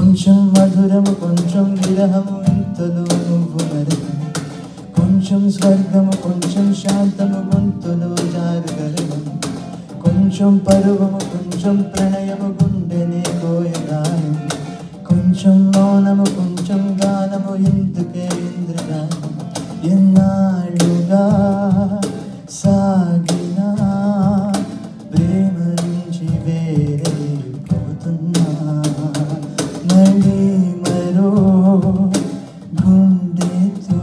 కొంచెం మధురము కొంచెం విరహము ఇంతలో నువ్వు నరకం కొంచెం స్వర్గము కొంచెం శాంతము గొంతులో జారుగరడం కొంచెం పరువము కొంచెం ప్రణయము గుండెనే కోయగానం కొంచెం మౌనము కొంచెం గానము ఎందుకే ఇంద్రగానం ఎన్నాళ్ళుగా సాగిన ప్రేమ నుంచి వేరైపోతున్నా మళ్ళీ మరో గుండెతో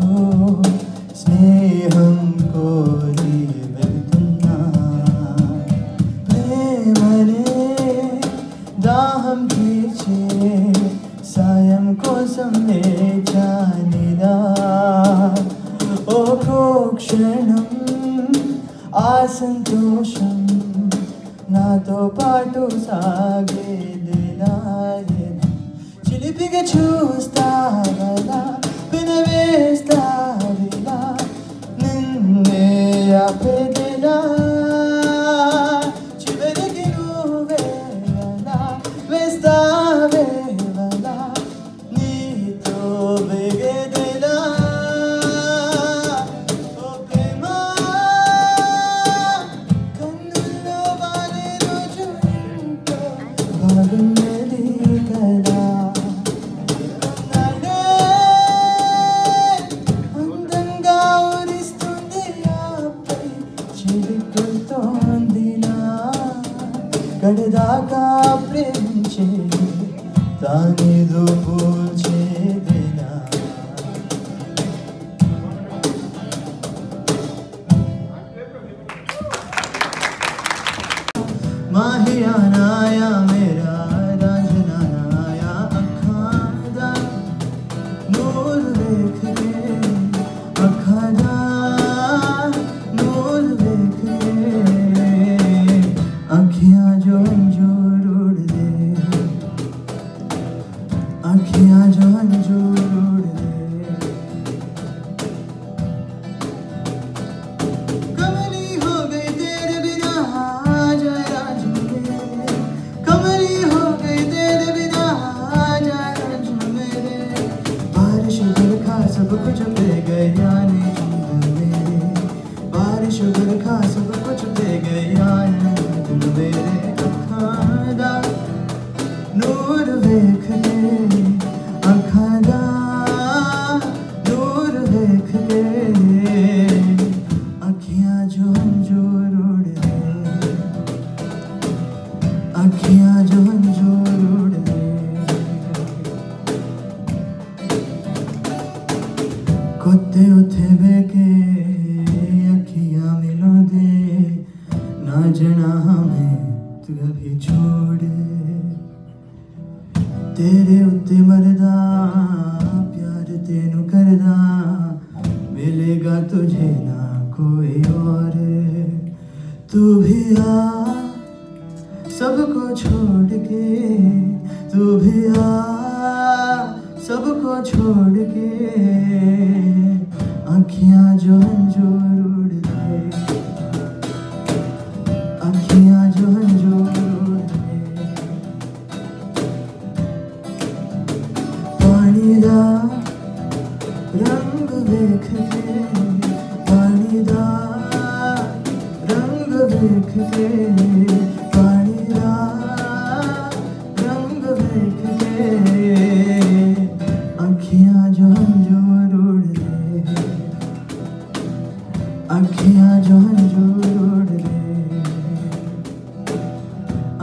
స్నేహం కోరి వెళ్తున్నా ప్రేమనే దాహం తీర్చే సాయం కోసం లేచానిలా ఒక్కో క్షణం ఆ సంతోషం నాతో పాటు సాగేదిలా చిలిపిగా చూస్తావలా వినవేస్తావిలా నిన్నే ఆపేదిలా చివరికి నువ్వేలా వేస్తావేలా నీతో వేగేదిలా ఓ ప్రేమ కన్నుల్లో వాలే రోజు ఎంతో బాగున్నది కదా కొన్నాళ్ళే అందంగా ఊరిస్తుంది ఆపై చిరుకుతోందిలా కడదాకా ప్రేమించే తానేదో పూల్చేదిలా माहियाना या मेरा रांझना या अखां दा नूर देख के अखां दा नूर देख के अखियां जो अंजूर उड़ दे अखियां जो अंजूर उड़ दे कमली हो गई तेरे बिना आजा राजू मेरे कमली हो गई तेरे बिना आजा राजू मेरे बारिश बरखा सब कुछ दे गया ने चंद मेरे बारिश बरखा सब कुछ दे गया ने चंद मेरे अखां दा नूर वेख के अखां दा नूर वेख के अखियां जो अंजूर उड़ दे अखियां जो अंजूर उड़ दे कुत्ते उथे बेके अखियां मिलो दे ना जना हमें तू कभी छोड़ तेरे उत्ते मरदा प्यार तेनू करदा मिलेगा तुझे ना कोई और तू भी आ सबको छोड़ के तू भी आ सबको छोड़ के अखियां जो अंजूर उड़ दे अखियां जो अंजूर उड़ दे पानी दा रंग देख के पानी दा रंग देख के पानी दा रंग देख के अखियां जो अंजूर उड़ दे अखियां जो अंजूर उड़ दे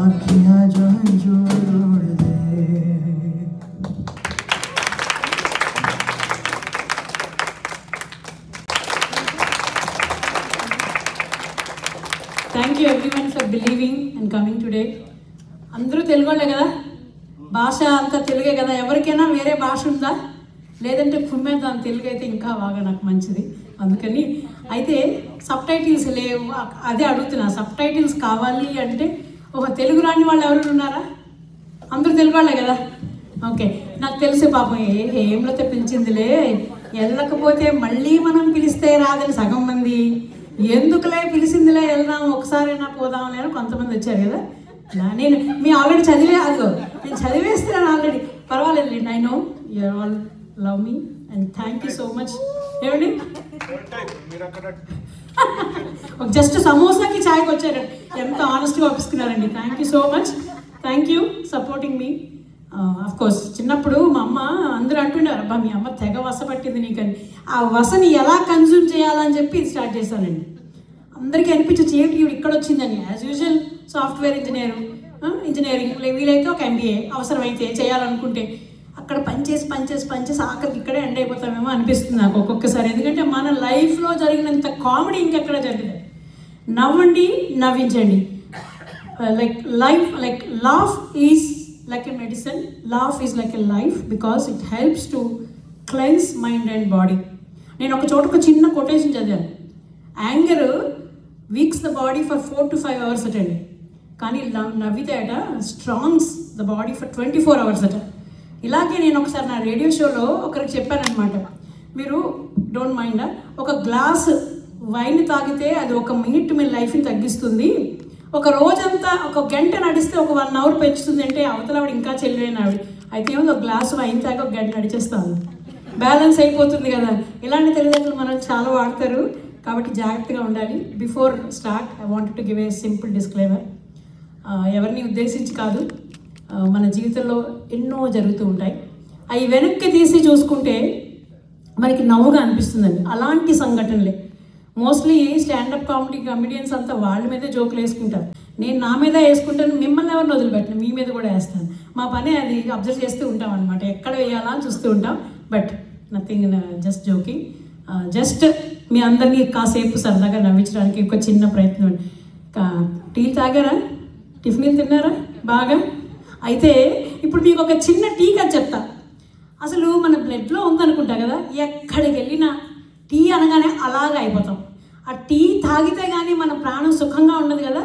अखियां जो अंजूर उड़ दे thank you everyone for believing and coming today. అందరూ తెలుగు వాళ్ళే కదా, భాష అంతా తెలుగే కదా. ఎవరికైనా వేరే భాష ఉందా? లేదంటే కుమ్మేద్దాం, తెలుగు అయితే ఇంకా బాగా నాకు మంచిది. అందుకని అయితే సబ్ టైటిల్స్ లేవు, అదే అడుగుతున్నా. సబ్ టైటిల్స్ కావాలి అంటే ఒక తెలుగు రాని వాళ్ళు ఎవరు ఉన్నారా? అందరూ తెలుగు వాళ్ళే కదా. ఓకే, నాకు తెలిసే పాపం ఏంలో పిలిచిందిలే, వెళ్ళకపోతే మళ్ళీ మనం పిలిస్తే రాదని సగం మంది, ఎందుకులే పిలిచిందిలే వెళ్దాం ఒకసారైనా పోదాంలే అని కొంతమంది వచ్చారు కదా. నేను మీ ఆల్రెడీ చదివే, అదిగో నేను చదివేస్తున్నాను ఆల్రెడీ. పర్వాలేదులేండి. I know you all love me and thank you so much. ఏమండి జస్ట్ సమోసాకి ఛాయ్కి వచ్చారు, ఎంత ఆనెస్ట్గా ఒప్పుకున్నారండి. Thank you so much, thank you supporting me. Of course చిన్నప్పుడు మా అమ్మ అందరూ అంటున్నారు, అబ్బా మీ అమ్మ తెగ వసపట్టింది నీకని. ఆ వసని ఎలా కన్జ్యూమ్ చేయాలని చెప్పి ఇది స్టార్ట్ చేశానండి. అందరికీ అనిపించచ్చు ఏంటి ఇవి ఇక్కడ వచ్చిందని. యాజ్ యూజువల్ సాఫ్ట్వేర్ ఇంజనీరింగ్ వీలైతే ఒక MBA అవసరమైతే చేయాలనుకుంటే అక్కడ పనిచేసి ఆఖరికి ఇక్కడే ఎండ్ అయిపోతామేమో అనిపిస్తుంది నాకు ఒక్కొక్కసారి. ఎందుకంటే మన లైఫ్లో జరిగినంత కామెడీ ఇంకెక్కడ జరిగింది. నవ్వండి, నవ్వించండి. Laugh is like a medicine, laugh is like a life because it helps to cleanse mind and body. నేను ఒక చోట ఒక చిన్న కొటేషన్ చదివాను, anger weeks the body for 4 to 5 hours అటండి, కానీ నవ్వితే అట స్ట్రాంగ్స్ ద బాడీ ఫర్ 24 hours అట. ఇలాగే నేను ఒకసారి నా రేడియో షోలో ఒకరికి చెప్పానమాట, మీరు డోంట్ మైండ్ ఒక గ్లాస్ వైన్ తాగితే అది 1 minute మీ లైఫ్ని తగ్గిస్తుంది, ఒక రోజంతా 1 గంట నడిస్తే ఒక 1 hour పెంచుతుంది అంటే అవతల ఆవిడ ఇంకా చెల్లిపోయిన ఆవిడ అయితే ఏమో ఒక గ్లాసు వైన్ తాగి 1 గంట నడిచేస్తాను, బ్యాలెన్స్ అయిపోతుంది కదా. ఇలాంటి తెలివితేటలు మనం చాలా వాడతారు కాబట్టి జాగ్రత్తగా ఉండాలి. Before start I wanted to give a simple disclaimer. ఎవరిని ఉద్దేశించి కాదు, మన జీవితంలో ఎన్నో జరుగుతూ ఉంటాయి. అవి వెనక్కి తీసి చూసుకుంటే మనకి నవ్వుగా అనిపిస్తుందండి. అలాంటి సంఘటనలే మోస్ట్లీ స్టాండప్ కమెడియన్స్ అంతా వాళ్ళ మీదే జోకులు వేసుకుంటారు. నేను నా మీద వేసుకుంటాను, మిమ్మల్ని ఎవరిని వదిలిపెట్టను, మీ మీద కూడా వేస్తాను. మా పని అది అబ్జర్వ్ చేస్తూ ఉంటాం అనమాట, ఎక్కడ వేయాలా అని చూస్తూ ఉంటాం. But nothing, just joking. Just మీ అందరినీ కాసేపు సరదాగా నవ్వించడానికి ఒక చిన్న ప్రయత్నం. టీ తాగారా, టిఫిన్ తిన్నారా బాగా? అయితే ఇప్పుడు మీకు ఒక చిన్న టీ కథ చెప్తా. అసలు మన బ్లడ్లో ఉందనుకుంటా కదా, ఎక్కడికి వెళ్ళినా టీ అనగానే అలాగే అయిపోతాం. ఆ టీ తాగితే కానీ మన ప్రాణం సుఖంగా ఉండదు కదా.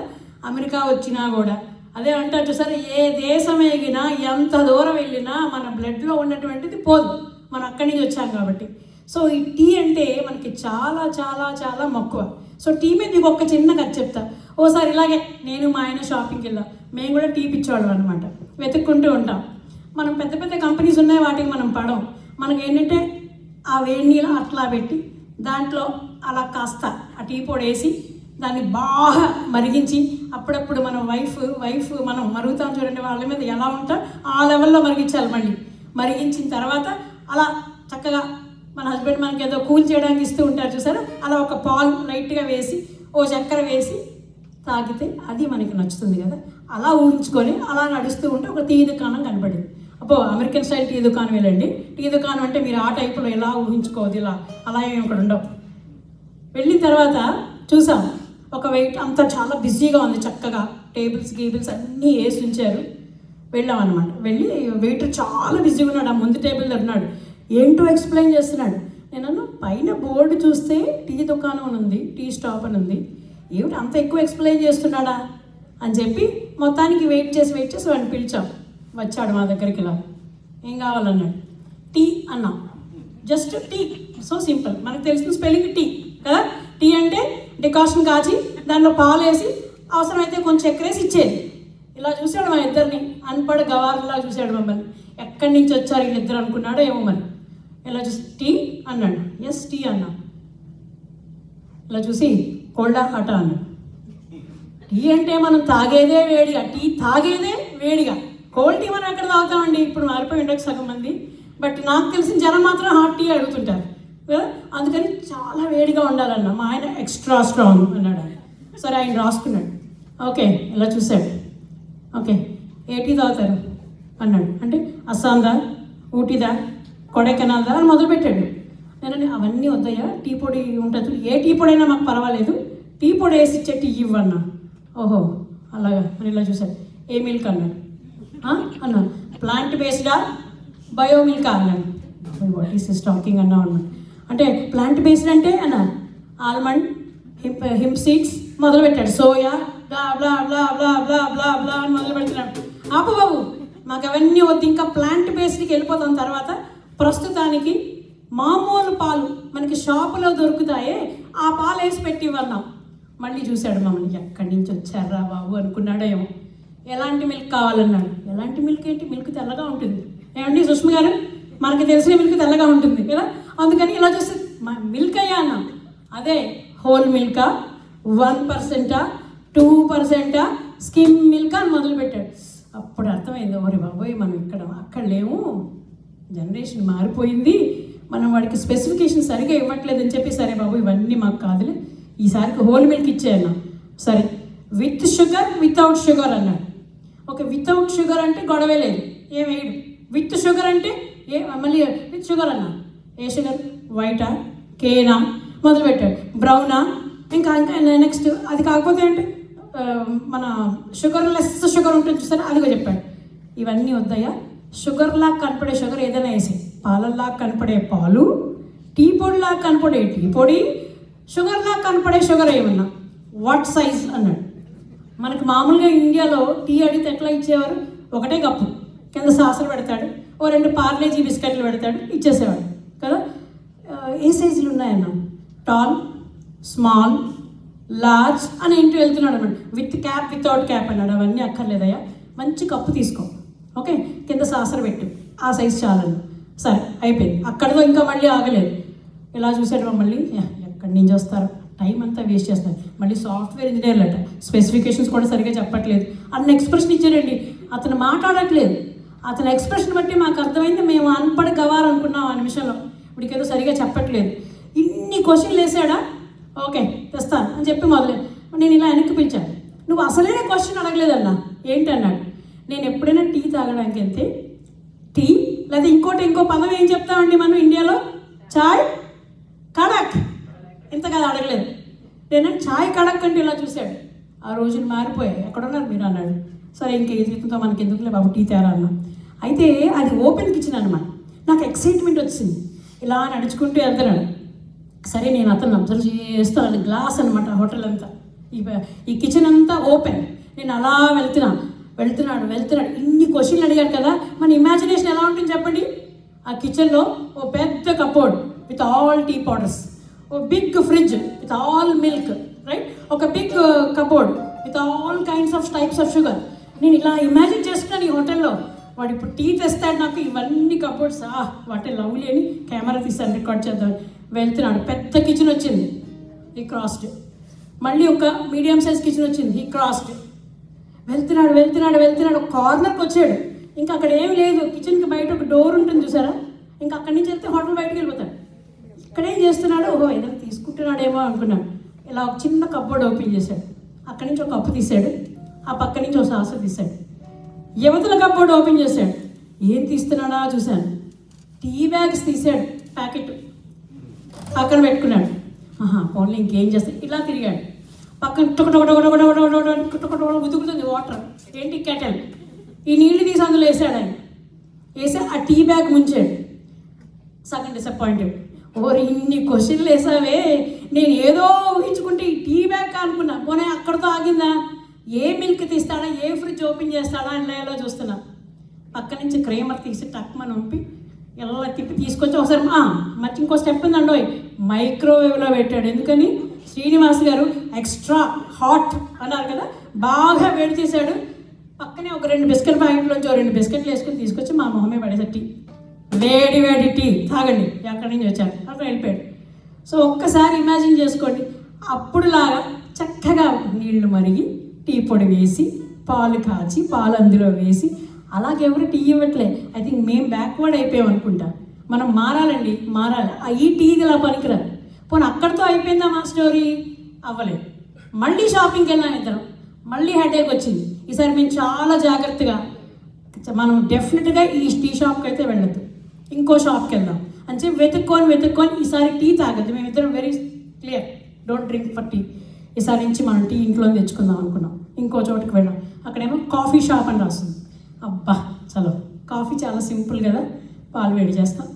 అమెరికా వచ్చినా కూడా అదే అంటారు చూసారు, ఏ దేశం ఎగినా ఎంత దూరం వెళ్ళినా మన బ్లడ్లో ఉన్నటువంటిది పోదు, మనం అక్కడి నుంచి వచ్చాం కాబట్టి. సో ఈ టీ అంటే మనకి చాలా చాలా చాలా మక్కువ. సో టీ మీద మీకు ఒక చిన్న కథ చెప్తా. ఓసారి ఇలాగే నేను మా ఆయన షాపింగ్కి వెళ్ళాం, మేము కూడా టీ పిచ్చేవాళ్ళం అనమాట, వెతుక్కుంటూ ఉంటాం. మనం పెద్ద పెద్ద కంపెనీస్ ఉన్నాయి, వాటికి మనం పడం. మనకి ఏంటంటే ఆ వేడి నీళ్ళు అట్లా పెట్టి దాంట్లో అలా కాస్త ఆ టీ పొడి వేసి దాన్ని బాగా మరిగించి, అప్పుడప్పుడు మనం వైఫ్ మనం మరుగుతాం చూడండి, వాళ్ళ మీద ఎలా ఉంటా ఆ లెవెల్లో మరిగించాలి. మళ్ళీ మరిగించిన తర్వాత అలా చక్కగా మన హస్బెండ్ మనకి ఏదో కూల్ చేయడానికి ఇస్తూ ఉంటారు చూసారా, అలా ఒక పాలు లైట్గా వేసి ఓ చక్కెర వేసి తాగితే అది మనకి నచ్చుతుంది కదా. అలా ఊహించుకొని అలా నడుస్తూ ఉంటే ఒక టీ దుకాణం కనపడింది. అబ్బో అమెరికన్ స్టైల్ టీ దుకాణం వెళ్ళండి. టీ దుకాణం అంటే మీరు ఆ టైపులో ఎలా ఊహించుకోవద్దు, ఇలా అలా ఏమి ఇక్కడ ఉండవు. వెళ్ళిన తర్వాత చూసాం ఒక వెయిట్ అంతా చాలా బిజీగా ఉంది, చక్కగా టేబుల్స్ అన్నీ వేసి ఉంచారు. వెళ్ళాం అనమాట. వెళ్ళి వెయిటర్ చాలా బిజీగా ఉన్నాడు, ఆ ముందు టేబుల్ దగ్గర ఉన్నాడు, ఏంటో ఎక్స్ప్లెయిన్ చేస్తున్నాడు. నేను పైన బోర్డు చూస్తే టీ దుకాణం అని ఉంది, టీ స్టాప్ అని ఉంది, ఏమిటి అంత ఎక్కువ ఎక్స్ప్లెయిన్ చేస్తున్నాడా అని చెప్పి మొత్తానికి వెయిట్ చేసి వాడిని పిలిచాం. వచ్చాడు మా దగ్గరికి, ఇలా ఏం కావాలన్నాడు. టీ అన్నాం, జస్ట్ టీ, సో సింపుల్, మనకు తెలిసిన స్పెల్లింగ్ టీ కదా. టీ అంటే డికాషన్ కాచి దాంట్లో పాలు వేసి అవసరమైతే కొంచెం చక్కెర వేసి ఇచ్చేది. ఇలా చూశాడు మా ఇద్దరిని, అన్పడ్ గవార్లా చూశాడు మమ్మల్ని. ఎక్కడి నుంచి వచ్చారు వీళ్ళిద్దరు అనుకున్నాడో ఏమో మరి. ఇలా చూసి టీ అన్నాడు, ఎస్ టీ అన్నా. ఇలా చూసి కోల్డా హాటా అన్నాడు. టీ అంటే మనం తాగేదే వేడిగా, టీ తాగేదే వేడిగా, కోల్డ్ టీ మనం ఎక్కడ తాగుతామండి, ఇప్పుడు మారిపోయి ఉండొచ్చు సగం మంది. బట్ నాకు తెలిసిన జనం మాత్రం హాట్ టీ అడుగుతుంటారు కదా, అందుకని చాలా వేడిగా ఉండాలన్న. మా ఆయన ఎక్స్ట్రా స్ట్రాంగ్ అన్నాడు. సరే ఆయన రాసుకున్నాడు. ఓకే ఇలా చూశాడు. ఓకే ఏ టీ తాగుతారు అన్నాడు. అంటే అస్సాందా, ఊటీదా, కొడైకెనాల్దా అని మొదలుపెట్టాడు. నేను అవన్నీ వద్దయ్యా, టీ పొడి ఉంటుంది, ఏ టీ పొడి అయినా మాకు పర్వాలేదు, టీ పొడి వేసి ఇచ్చే టీ ఇవ్వన్నా. ఓహో అలాగా అని ఇలా చూశాడు. ఏ మిల్క్ అన్నాడు. అన్నా ప్లాంట్ బేస్డా బయో మిల్క్ అన్నాడు. వాట్ ఈస్ దిస్ టాకింగ్ అన్నా అన్నమాట. అంటే ప్లాంట్ బేస్డ్ అంటే అన్న ఆల్మండ్, హింప్ సీడ్స్ మొదలుపెట్టాడు. సోయా బ్లా బ్లా బ్లా బ్లా బ్లా బ్లా బ్లా అని మొదలు పెడుతున్నాడు. ఆపు బాబు, మాకు అవన్నీ వద్దు, ఇంకా ప్లాంట్ బేస్డ్కి వెళ్ళిపోతాం. తర్వాత ప్రస్తుతానికి మామూలు పాలు మనకి షాపులో దొరుకుతాయే, ఆ పాలు వేసి పెట్టి ఇవ్వన్నాం. మళ్ళీ చూశాడు మమ్మల్ని, ఎక్కడి నుంచి వచ్చారా బాబు అనుకున్నాడో ఏమో. ఎలాంటి మిల్క్ కావాలన్నాడు. ఎలాంటి మిల్క్ ఏంటి, మిల్క్ తెల్లగా ఉంటుంది, ఏమండి సుష్మ గారు, మనకి తెలిసిన మిల్క్ తెల్లగా ఉంటుంది కదా, అందుకని ఇలా చూస్తే మిల్క్ అయ్యా అన్నాం. అదే హోల్ మిల్కా, 1%, 2%, స్కిమ్ మిల్క్ అని మొదలుపెట్టాడు. అప్పుడు అర్థమైంది, ఓరి బాబోయ్ మనం అక్కడ లేము, జనరేషన్ మారిపోయింది, మనం వాడికి స్పెసిఫికేషన్ సరిగా ఇవ్వట్లేదని చెప్పి, సరే బాబు ఇవన్నీ మాకు కాదులే, ఈసారికి హోల్ మిల్క్ ఇచ్చేయన్నా. సరే విత్ షుగర్ వితౌట్ షుగర్ అన్నాడు. ఓకే, వితౌట్ షుగర్ అంటే గొడవే లేదు, ఏం వేయడు. విత్ షుగర్ అంటే మళ్ళీ విత్ షుగర్ అన్నా. ఏ షుగర్? వైటా, కేనా మొదలుపెట్టాడు, బ్రౌనా, ఇంకా నెక్స్ట్ అది కాకపోతే అంటే మన షుగర్లెస్ షుగర్ ఉంటుంది చూసారా, అదిగో చెప్పాడు. ఇవన్నీ వద్దయ్యా, షుగర్లా కనపడే షుగర్ ఏదైనా వేసి, పాలల్లా కనపడే పాలు, టీ పొడిలా కనపడే టీ పొడి, షుగర్లా కనపడే షుగర్ ఏమన్నా, వాట్ సైజ్ అన్నాడు. మనకు మామూలుగా ఇండియాలో టీ అడిగితే ఎట్లా ఇచ్చేవారు? ఒకటే కప్పు, కింద సాసలు పెడతాడు, ఓ 2 పార్లేజీ బిస్కెట్లు పెడతాడు, ఇచ్చేసేవాడు కదా. ఏ సైజులు ఉన్నాయన్నా? టాల్, స్మాల్, లార్జ్ అని ఇంటి వెళ్తున్నాడు అన్నాడు. విత్ క్యాప్ వితౌట్ క్యాప్ అన్నాడు. అవన్నీ అక్కర్లేదయ్యా, మంచి కప్పు తీసుకో, ఓకే, కింద సాసర పెట్టు, ఆ సైజు చాలండి. సరే అయిపోయింది, అక్కడితో ఇంకా మళ్ళీ ఆగలేదు. ఇలా చూసాడు మమ్మల్ని, ఎక్కడి నుంచి వస్తారు, టైం అంతా వేస్ట్ చేస్తారు. మళ్ళీ సాఫ్ట్వేర్ ఇంజనీర్లు అట, స్పెసిఫికేషన్స్ కూడా సరిగ్గా చెప్పట్లేదు అన్న ఎక్స్ప్రెషన్ ఇచ్చారండి. అతను మాట్లాడట్లేదు, అతని ఎక్స్ప్రెషన్ బట్టి మాకు అర్థమైంది మేము అన్పడి గవారు అనుకున్నాం ఆ నిమిషంలో. ఇప్పటికి ఏదో సరిగా చెప్పట్లేదు. ఇన్ని క్వశ్చన్లు వేసాడా, ఓకే తెస్తాను అని చెప్పి మొదలే. నేను ఇలా వెనక్కి పిలిచాను, నువ్వు అసలైన క్వశ్చన్ అడగలేదన్నా. ఏంటి అన్నాడు. నేను ఎప్పుడైనా టీ తాగడానికి వెళ్తే టీ లేదా ఇంకో పదం ఏం చెప్తామండి మనం ఇండియాలో? చాయ్ కడక్, ఇంత కదా అడగలేదు. నేను చాయ్ కడక్ అంటే ఇలా చూశాడు. ఆ రోజులు మారిపోయాయి, ఎక్కడున్నారు మీరు అన్నాడు. సరే ఇంక జీతంతో మనకి ఎందుకులే బాబు టీ తేరా అన్నా. అయితే అది ఓపెన్ కిచెన్ అనమాట. నాకు ఎక్సైట్మెంట్ వచ్చింది, ఇలా నడుచుకుంటూ వెళ్తున్నాడు. సరే నేను అతను అబ్జర్వ్ చేస్తాను, అది గ్లాస్ అనమాట హోటల్ అంతా, ఈ కిచెన్ అంతా ఓపెన్. నేను అలా వెళ్తున్నాడు. ఇన్ని క్వశ్చన్లు అడిగారు కదా, మన ఇమాజినేషన్ ఎలా ఉంటుంది చెప్పండి. ఆ కిచెన్లో ఓ పెద్ద cupboard with all tea powders, ఓ big fridge with all milk, right, ఒక big cupboard with all kinds of types of sugar. నేను ఇలా ఇమాజిన్ చేసుకున్నాను ఈ హోటల్లో. వాడు ఇప్పుడు టీ తెస్తాడు నాకు, ఇవన్నీ కప్బోర్డ్స్, వాటి లవ్లీ అని కెమెరా తీస్తాను, రికార్డ్ చేద్దాం. వెళ్తున్నాడు, పెద్ద కిచెన్ వచ్చింది, ఈ క్రాస్డ్. మళ్ళీ ఒక మీడియం సైజ్ కిచెన్ వచ్చింది, ఈ క్రాస్డ్. వెళ్తున్నాడు, ఒక కార్నర్కి వచ్చాడు. ఇంకా అక్కడ ఏమి లేదు, కిచెన్కి బయట ఒక డోర్ ఉంటుంది చూసారా, ఇంకా అక్కడి నుంచి వెళ్తే హోటల్ బయటకు వెళ్ళిపోతాడు. ఇక్కడేం చేస్తున్నాడు, ఓహో ఏదైనా తీసుకుంటున్నాడేమో అనుకున్నాడు. ఇలా ఒక చిన్న కప్బోర్డ్ ఓపెన్ చేశాడు, అక్కడి నుంచి ఒక కప్పు తీశాడు, ఆ పక్క నుంచి ఒక సాసర్ తీశాడు. యువతల కప్బోర్డ్ ఓపెన్ చేశాడు, ఏం తీస్తున్నాడా చూశాను. టీ బ్యాగ్స్ తీశాడు, ప్యాకెట్ పక్కన పెట్టుకున్నాడు. ఫోన్లో ఇంకేం చేస్తాడు, ఇలా తిరిగాడు. పక్కన ఉతుకుతుంది వాటర్, ఏంటి కెటల్, ఈ నీళ్లు తీసి అందులో వేసాడు. ఆయన వేసి ఆ టీ బ్యాగ్ ముంచాడు. సగం డిసప్పాయింటెడ్, ఓరి ఇన్ని క్వశ్చన్లు వేసావే, నేను ఏదో ఊహించుకుంటే ఈ టీ బ్యాగ్ అనుకున్నా, పోనీ అక్కడితో ఆగిందా, ఏ మిల్క్ తీస్తాడా, ఏ ఫ్రిడ్జ్ ఓపెన్ చేస్తాడా అని ఎలా చూస్తున్నా. పక్క నుంచి క్రేమర్ తీసి టక్మని పంపి ఎలా తిప్పి తీసుకొచ్చి ఒకసారి మరి ఇంకో స్టెప్ ఉందండో, మైక్రోవేవ్లో పెట్టాడు. ఎందుకని? శ్రీనివాస్ గారు ఎక్స్ట్రా హాట్ అన్నారు కదా, బాగా వేడి చేశాడు. పక్కనే ఒక 2 బిస్కెట్ ప్యాకెట్లోంచి 2 బిస్కెట్లు వేసుకొని తీసుకొచ్చి మా మొహమే పడేసాడు. టీ వేడి టీ తాగండి, ఎక్కడి నుంచి వచ్చారు అక్కడ వెళ్ళిపోయాడు. సో ఒక్కసారి ఇమాజిన్ చేసుకోండి, అప్పుడులాగా చక్కగా నీళ్లు మరిగి టీ పొడి వేసి పాలు కాచి పాలు అందులో వేసి, అలాగెవరు టీ ఇవ్వట్లే. ఐ థింక్ మేము బ్యాక్వర్డ్ అయిపోయాం అనుకుంటా. మనం మారాలండి, మారాలి. ఈ టీ ఇలా పనికిరాదు. పోనీ అక్కడితో అయిపోయిందా మా స్టోరీ? అవ్వలేదు. మళ్ళీ షాపింగ్కి వెళ్ళాం ఇద్దరం, మళ్ళీ హెడేక్ వచ్చింది. ఈసారి మేము చాలా జాగ్రత్తగా, మనం డెఫినెట్గా ఈ టీ షాప్కి అయితే వెళ్ళొద్దు, ఇంకో షాప్కి వెళ్దాం అని చెప్పి వెతుక్కొని ఈసారి టీ తాగద్దు. మేమిద్దరం very clear, don't drink for tea. ఈసారి నుంచి మనం టీ ఇంట్లో తెచ్చుకుందాం అనుకున్నాం. ఇంకో చోటుకి వెళ్ళాం, అక్కడేమో కాఫీ షాప్ అని రాస్తుంది. అబ్బా చలో, కాఫీ చాలా సింపుల్ కదా, పాలు వేడి చేస్తాం,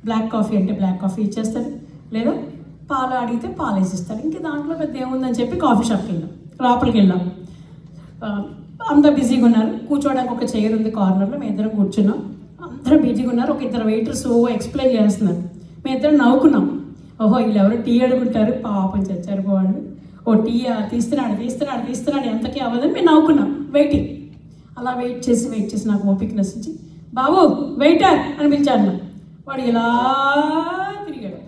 బ్లాక్ కాఫీ అంటే బ్లాక్ కాఫీ ఇచ్చేస్తాడు, లేదా పాలు అడిగితే పాలు వేసిస్తాడు. ఇంకా దాంట్లో పెద్ద ఏముందని చెప్పి కాఫీ షాప్కి వెళ్ళాం. లోపలికి వెళ్ళాం, అంతా బిజీగా ఉన్నారు. కూర్చోడానికి ఒక చైర్ ఉంది కార్నర్లో, మేము ఇద్దరం కూర్చున్నాం. అందరూ బిజీగా ఉన్నారు. ఒక 2 వెయిటర్స్ ఎక్స్ప్లెయిన్ చేస్తున్నారు. మేము ఇద్దరం నవ్వుకున్నాం. ఓహో వీళ్ళు ఎవరు టీ అడుగుంటారు, పాపం చచ్చారు పోవాళ్ళు, ఓ టీ తీస్తున్నాడు ఎంతకీ అవ్వదని మేము నవ్వుకున్నాం. వెయిటింగ్, అలా వెయిట్ చేసి నాకు ఓపిక నశించి బాబు వెయిటర్ అని పిలిచాను. వాడు ఇలా తిరిగాడు.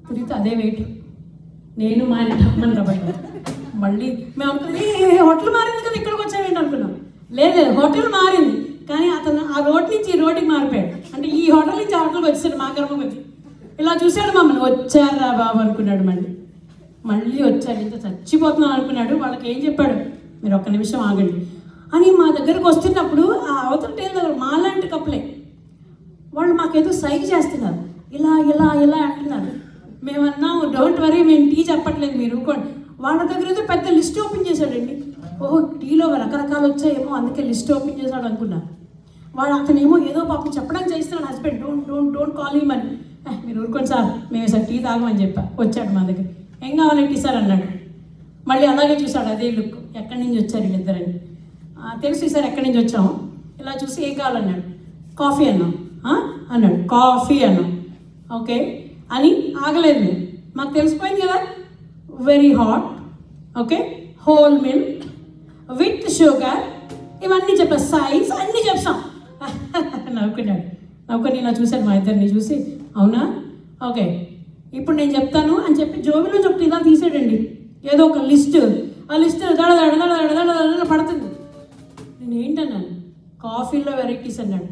తిరిగితే అదే వెయిట్. నేను మా ఆయన టమ్మని రబడ్డా. మళ్ళీ మేము అనుకున్నాం హోటల్ మారింది కదా ఇక్కడికి వచ్చామేంటి అనుకున్నాం. లేదు, హోటల్ మారింది, కానీ అతను ఆ రోడ్ నుంచి ఈ రోడ్డుకి మారిపోయాడు. అంటే ఈ హోటల్ నుంచి ఆ హోటల్కి వచ్చాడు. మా కర్మకి వచ్చి ఇలా చూశాడు మమ్మల్ని. వచ్చారా బాబు అనుకున్నాడు. మళ్ళీ వచ్చాడు. ఇంత చచ్చిపోతున్నాను అనుకున్నాడు. వాళ్ళకి ఏం చెప్పాడు, మీరు ఒక్క నిమిషం ఆగండి అని. మా దగ్గరకు వస్తున్నప్పుడు ఆ అవతల టైం దగ్గర మాలాంటి కప్పులే వాళ్ళు మాకేదో సైగ చేస్తున్నారు. ఇలా ఇలా ఇలా అంటున్నారు. మేమన్నాం డోంట్ వరీ, మేము టీ చెప్పట్లేదు, మీరు ఊరుకోండి. వాళ్ళ దగ్గర ఏదో పెద్ద లిస్ట్ ఓపెన్ చేశాడండి. ఓహో టీలో రకరకాలు వచ్చాయేమో అందుకే లిస్ట్ ఓపెన్ చేశాడు అనుకున్నా. అతనేమో ఏదో పాపం చెప్పడానికి చేస్తున్నాడు హస్బెండ్, డోంట్ కాల్ హిమ్ అని. మీరు ఊరుకోండి సార్, మేము సార్ టీ తాగమని చెప్పా. వచ్చాడు మా దగ్గర. ఏం కావాలంటే సార్ అన్నాడు. మళ్ళీ అలాగే చూశాడు, అదే లుక్. ఎక్కడి నుంచి వచ్చారు వీళ్ళిద్దరని. తెలుసు సార్ ఎక్కడి నుంచి వచ్చాము. ఇలా చూసి ఏం కావాలన్నాడు. కాఫీ అన్నాం. అన్నాడు కాఫీ అన్నాం. ఓకే అని ఆగలేదు మేము. మాకు తెలిసిపోయింది కదా, very hot, okay, whole milk with sugar, ఇవన్నీ చెప్పా, సైజ్ అన్నీ చెప్తాం. నవ్వుకున్నాడు. నవ్వుకొని ఇలా చూశాడు మా ఇద్దరిని చూసి, అవునా ఓకే ఇప్పుడు నేను చెప్తాను అని చెప్పి జోబిలో ఒకటి ఇలా తీసాడండి. ఏదో ఒక లిస్ట్. ఆ లిస్ట్ దడ దడ దడ దడ దడ దడ పడుతుంది. నేను ఏంటన్నాను, కాఫీలో వెరైటీస్ అన్నాడు.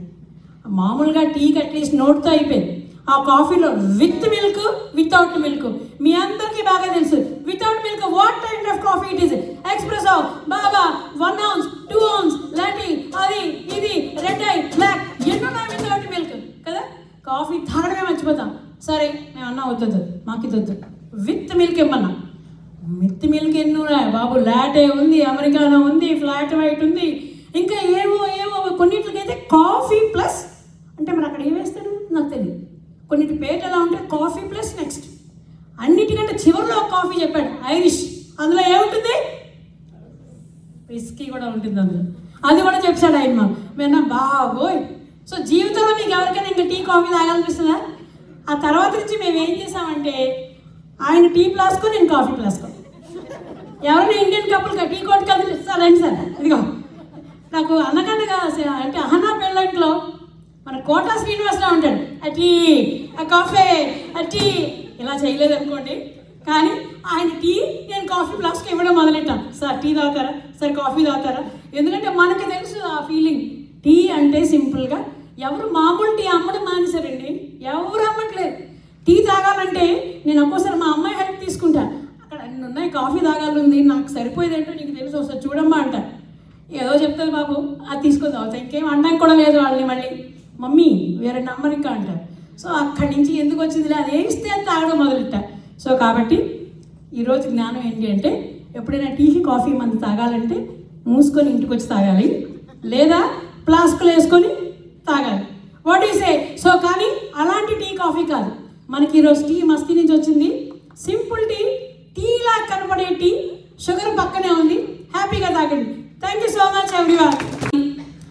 మామూలుగా టీకి అట్లీస్ట్ నోట్తో అయిపోయింది. ఆ కాఫీలో విత్ మిల్క్, వితౌట్ మిల్క్. మీ అందరికీ బాగా తెలుసు without milk what kind of coffee it is. ఎక్స్ప్రెసో, Baba, 1 ounce 2 ounce లాంటి, అది ఇది, రెడ్ ఐ, బ్లాక్, ఎన్నున్నాయి వితౌట్ మిల్క్ కదా. కాఫీ తాగడమే మర్చిపోతాం. సరే మేము అన్నా వద్దు, మాకు ఇది వద్దు, విత్ మిల్క్ ఇమ్మన్నా. విత్ మిల్క్ ఎన్ని ఉన్నాయి బాబు, లాటే ఉంది, అమెరికానో ఉంది, ఫ్లాట్ వైట్ ఉంది, ఇంకా ఏవో ఏవో. కొన్నిటికైతే కాఫీ ప్లస్ అంటే మరి అక్కడ ఏం వేస్తాడు నాకు తెలియదు. కొన్నిటి పేర్లు ఎలా ఉంటే కాఫీ ప్లస్ నెక్స్ట్, అన్నిటికంటే చివరిలో ఒక కాఫీ చెప్పాడు, ఐరిష్. అందులో ఏముంటుంది, విస్కీ కూడా ఉంటుంది అందులో. అది కూడా చెప్పాడు ఆయన మాకు. మేము బాబోయ్. సో జీవితంలో మీకు ఎవరికైనా ఇంకా టీ కాఫీ తాగాలనిపిస్తుందా? ఆ తర్వాత నుంచి మేము ఏం చేసామంటే, ఆయన టీ ప్లాస్కో, నేను కాఫీ ప్లాస్కో. ఎవరైనా ఇండియన్ కప్పులు టీ కోట్ కదిలి సార్ రండి సార్, ఇదిగో నాకు అన్నకన్నగా అంటే అహనా పెళ్ళంట్లో మన కోటా శ్రీనివాసరావు ఉంటాడు, ఆ టీ, ఆ కాఫీ, ఆ టీ. ఇలా చేయలేదు అనుకోండి, కానీ ఆయన టీ, నేను కాఫీ ఫ్లాస్క్ ఇవ్వడం మొదలెట్టాను. సార్ టీ తాగుతారా, సార్ కాఫీ తాగుతారా? ఎందుకంటే మనకు తెలుసు ఆ ఫీలింగ్. టీ అంటే సింపుల్గా ఎవరు మామూలు టీ అమ్మడం మానేశారండి, ఎవరు అమ్మట్లేదు. టీ తాగాలంటే నేను ఒక్కోసారి మా అమ్మాయి హెల్ప్ తీసుకుంటా. అక్కడ అన్ని ఉన్నాయి, కాఫీ తాగాలి, నాకు సరిపోయేదేంటో నీకు తెలుసు, ఒకసారి చూడమ్మా అంట. ఏదో చెప్తుంది బాబు, అది తీసుకొని తాగుతా. ఇంకేం అనడానికి కూడా లేదు వాళ్ళని. మళ్ళీ మమ్మీ వేరే అమెరికా అంటారు. సో అక్కడి నుంచి ఎందుకు వచ్చిందిలే, అది ఏమిస్తే అది తాగడం మొదలెట్టా. సో కాబట్టి ఈరోజు జ్ఞానం ఏంటి అంటే, ఎప్పుడైనా టీకి కాఫీ మంది తాగాలంటే మూసుకొని ఇంటికి వచ్చి తాగాలి, లేదా ఫ్లాస్కులు వేసుకొని తాగాలి. What you say? సో కానీ అలాంటి టీ కాఫీ కాదు మనకి. ఈరోజు టీ మస్తీ నుంచి వచ్చింది, సింపుల్ టీ, టీలా కనపడే టీ, షుగర్ పక్కనే ఉంది, హ్యాపీగా తాగండి. Thank you so much everyone.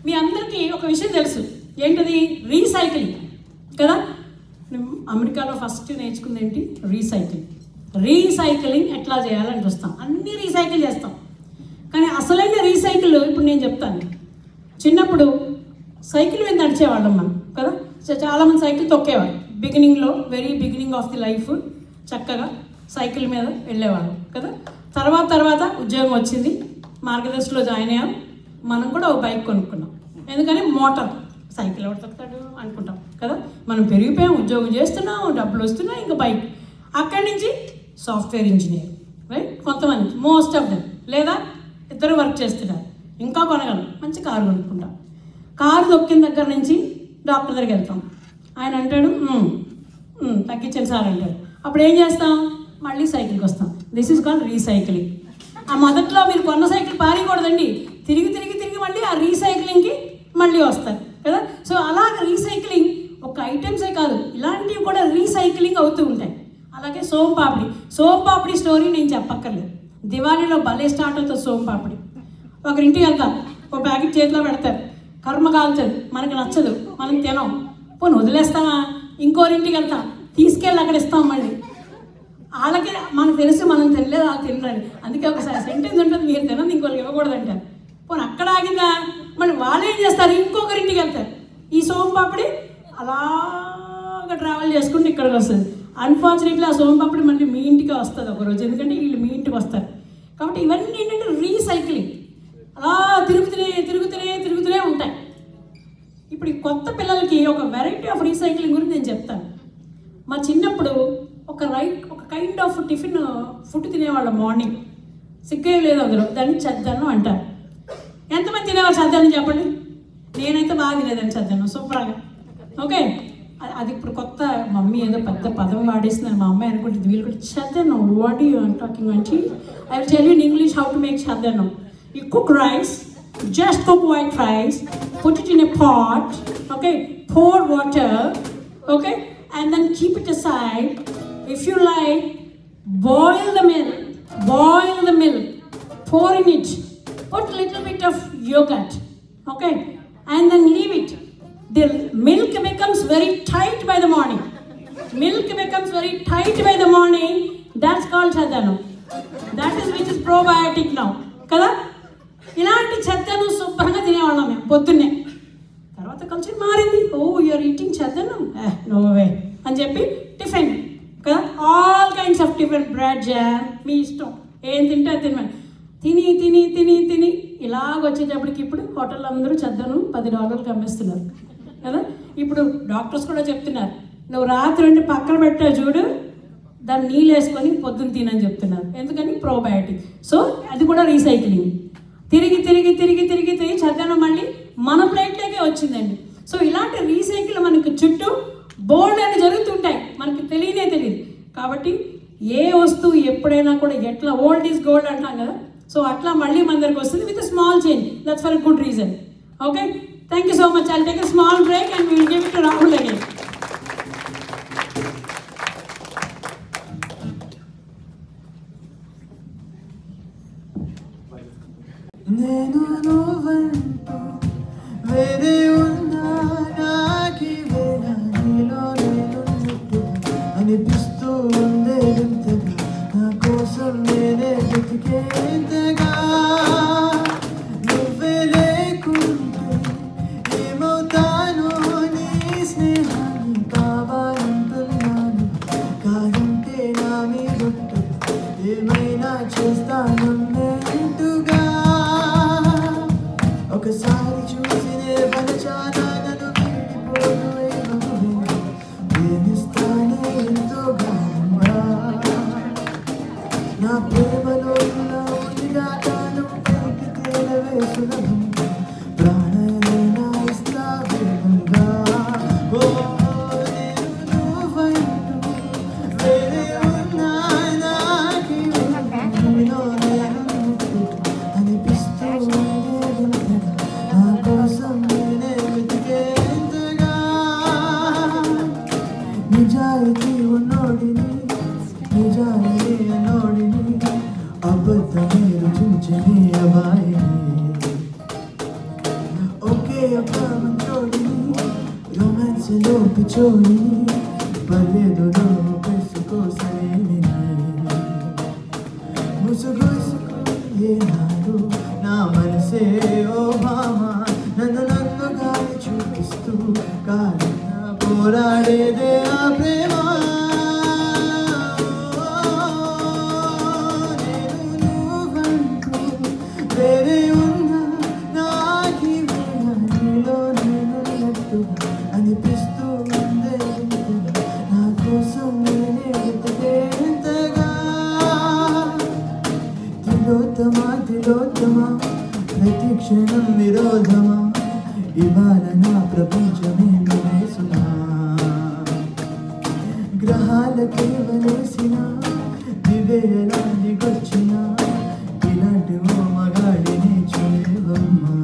మీ అందరికీ ఒక విషయం తెలుసు, ఏంటది? రీసైక్లింగ్ కదా. అమెరికాలో ఫస్ట్ నేర్చుకుంది ఏంటి? రీసైక్లింగ్. రీసైక్లింగ్ ఎట్లా చేయాలని చూస్తాం, అన్నీ రీసైకిల్ చేస్తాం. కానీ అసలైన రీసైకిల్ ఇప్పుడు నేను చెప్తాను. చిన్నప్పుడు సైకిల్ మీద నడిచేవాళ్ళం మనం కదా. సో చాలామంది సైకిల్ తొక్కేవాళ్ళు బిగినింగ్లో, very beginning of the life చక్కగా సైకిల్ మీద వెళ్ళేవాళ్ళం కదా. తర్వాత ఉద్యోగం వచ్చింది, మార్గదర్శిలో జాయిన్ అయ్యాం. మనం కూడా ఒక బైక్ కొనుక్కున్నాం. ఎందుకని మోటార్, సైకిల్ ఎవరు తొక్కుతాడు అనుకుంటాం కదా. మనం పెరిగిపోయాం, ఉద్యోగం చేస్తున్నాం, డబ్బులు వస్తున్నాయి, ఇంకా బైక్. అక్కడి నుంచి సాఫ్ట్వేర్ ఇంజనీర్, రైట్, కొంతమంది, మోస్ట్ ఆఫ్ దెమ్, లేదా ఇద్దరు వర్క్ చేస్తున్నారు. ఇంకా కొనగలం, మంచి కారు కొనుక్కుంటాం. కారు తొక్కిన దగ్గర నుంచి డాక్టర్ దగ్గరికి వెళ్తాం. ఆయన అంటాడు తగ్గించండి సార్ అంటాడు. అప్పుడు ఏం చేస్తాం? మళ్ళీ సైకిల్కి వస్తాం. This is called recycling. ఆ మొదట్లో మీరు కొన్న సైకిల్ పారేయకూడదండి, తిరిగి మళ్ళీ ఆ రీసైక్లింగ్కి మళ్ళీ వస్తారు కదా. సో అలాగ రీసైక్లింగ్ ఒక ఐటమ్సే కాదు, ఇలాంటివి కూడా రీసైక్లింగ్ అవుతూ ఉంటాయి. అలాగే సోంపాపిడి స్టోరీ నేను చెప్పక్కర్లేదు. దివాళీలో భలే స్టార్ట్ అవుతుంది సోంపాపిడి. ఒకరింటికి వెళ్తాం, ఒక ప్యాకెట్ చేతిలో పెడతారు, కర్మ కాలుతుంది, మనకి నచ్చదు, మనం తినం, పోనీ వదిలేస్తామా? ఇంకోరింటికి వెళ్తాం, తీసుకెళ్ళి అక్కడ ఇస్తాం. మళ్ళీ వాళ్ళకి మనకు తెలుసు మనం తినలేదు, వాళ్ళు తినరండి. అందుకే ఒక సెంటెన్స్ ఉంటుంది, మీరు తినదు ఇంకోళ్ళకి ఇవ్వకూడదు అంటారు. పోనీ అక్కడ ఆగిందా? మళ్ళీ వాళ్ళు ఏం చేస్తారు? ఇంకొకరింటికి వెళ్తారు, సోంపాపిడి అలాగా ట్రావెల్ చేసుకుంటే ఇక్కడికి వస్తుంది. అన్ఫార్చునేట్లీ ఆ సోంపాపిడి మళ్ళీ మీ ఇంటికి వస్తుంది ఒకరోజు, ఎందుకంటే వీళ్ళు మీ ఇంటికి వస్తారు. కాబట్టి ఇవన్నీ ఏంటంటే రీసైక్లింగ్, అలా తిరుగుతూనే ఉంటాయి. ఇప్పుడు ఈ కొత్త పిల్లలకి ఒక వెరైటీ ఆఫ్ రీసైక్లింగ్ గురించి నేను చెప్తాను. మా చిన్నప్పుడు ఒక కైండ్ ఆఫ్ టిఫిన్ ఫుడ్ తినేవాళ్ళం మార్నింగ్, సిగ్గేం లేదు అందులో, దాన్ని చద్దన్నం అంటారు. ఎంతమంది తినేవారు చద్దన్నం చెప్పండి? నేనైతే బాగా తినేదాన్ని చద్దన్నం సూపర్గా. ఓకే, అది ఇప్పుడు కొత్త మమ్మీ ఏదో పెద్ద పదం వాడేస్తున్నారు మా అమ్మాయి అనుకుంటుంది. వీళ్ళు కూడా చద్దన్నం, వాట్ యూ టాకింగ్ అంటే I will tell you in English how to make చద్దన్నం. You cook rice, just cook white rice, put it in a pot, okay, pour water, okay, and then keep it aside. If you like, boil the milk, pour in it, put little bit of yogurt, okay, and then leave it. The milk becomes very tight by the morning. That's called chaddanam. That is which is probiotic now, kada? ఇలాంటి చద్దన్నం శుభ్రంగా తినేవాళ్ళం మేము పొద్దున్నే. తర్వాత culture మారింది. Oh you're eating చద్దన్నం, no way అని చెప్పి టిఫిన్ కదా, all kinds of tiffin, bread, jam, మీ ఇష్టం ఏం తింటే అది తిని ఇలాగ వచ్చేటప్పటికి ఇప్పుడు హోటల్లో అందరూ చద్దన్నం $10 అమ్మేస్తున్నారు కదా. ఇప్పుడు డాక్టర్స్ కూడా చెప్తున్నారు, నువ్వు రాత్రి అంటే పక్కన పెట్టావు చూడు, దాన్ని నీళ్ళు వేసుకొని పొద్దున్న తినని చెప్తున్నారు. ఎందుకని? ప్రోబయాటిక్. సో అది కూడా రీసైక్లింగ్. తిరిగి చద్దన్నం మళ్ళీ మన ప్లేట్లోకే వచ్చిందండి. సో ఇలాంటి రీసైకిల్ మనకి చుట్టూ బోల్డ్ అని జరుగుతుంటాయి, మనకి తెలియదు. కాబట్టి ఏ వస్తువు ఎప్పుడైనా కూడా ఎట్లా ఓల్డ్ ఈజ్ గోల్డ్ అంటాం కదా, సో అట్లా మళ్ళీ మన దగ్గరికి వస్తుంది with small change. That's for a good reason. Okay, thank you so much. I'll take a small break and will give it to Rahul again. నేను నువ్వంటూ వేరే ఉన్నా నాకి వేళ నీలో నేనున్నట్టు అనిపిస్తూ ఉందే వింతగా, నా కోసం నేనే వెతికేంతగా. నువ్వే లేకుంటే ఏమవుతానో, నీ స్నేహాన్ని కావాలంటున్నాను, కాదంటే నా మీదొట్టు ఏమైనా చేస్తానన్నట్టుగా. ఒకసారి చూసినే బలచానా నన్ను వీడిపోను, ప్రేమిస్తానే ఎంతో గాఢంగా. నా ప్రేమలో ఇలా ఉందిగా తాను పైకి తేలవే సులభం, ప్రాణాలైనా ఇస్తా వేగంగా. ఓ నేను నువ్వంటూ వేరే ఉన్నా నాకి నీలో నేనున్నట్టు అనిపిస్తూ ఉందే, నా కోసం నేనే వెతికేంతగా. నిజాయితీ ఉన్నోడిని, నిజాయితీ అన్నోడిని, అబద్ధమే రుచించని అబాయిని, ఒకే ఒక మంచోడిని, రొమాన్స్ లో పిచ్చోడిని, పర్లేదులో పెసుకోసలేని ముసుగుసుకు ఏనాడు నా మనసే ఓ భామ, నన్ను గాలి చూపిస్తూ కాలిన పోరాడేదే ఆ ప్రేమ. నేను నువ్వంటూ వేరే ఉన్నా నాకి వేళ నీలో నేనున్నట్టుగా అనిపిస్తూ ఉందే వింతగా, నా కోసం నేనే వెతికేంతగా. తిలోత్తమా ప్రతి క్షణం విరోధమా, ఇవాళ నా ప్రపంచమే నివేసునా. గ్రహాలకే వలేసిన దివేలా దిగొచ్చిన, ఇలాంటి ఓ మగాడిని చూడవమ్మా.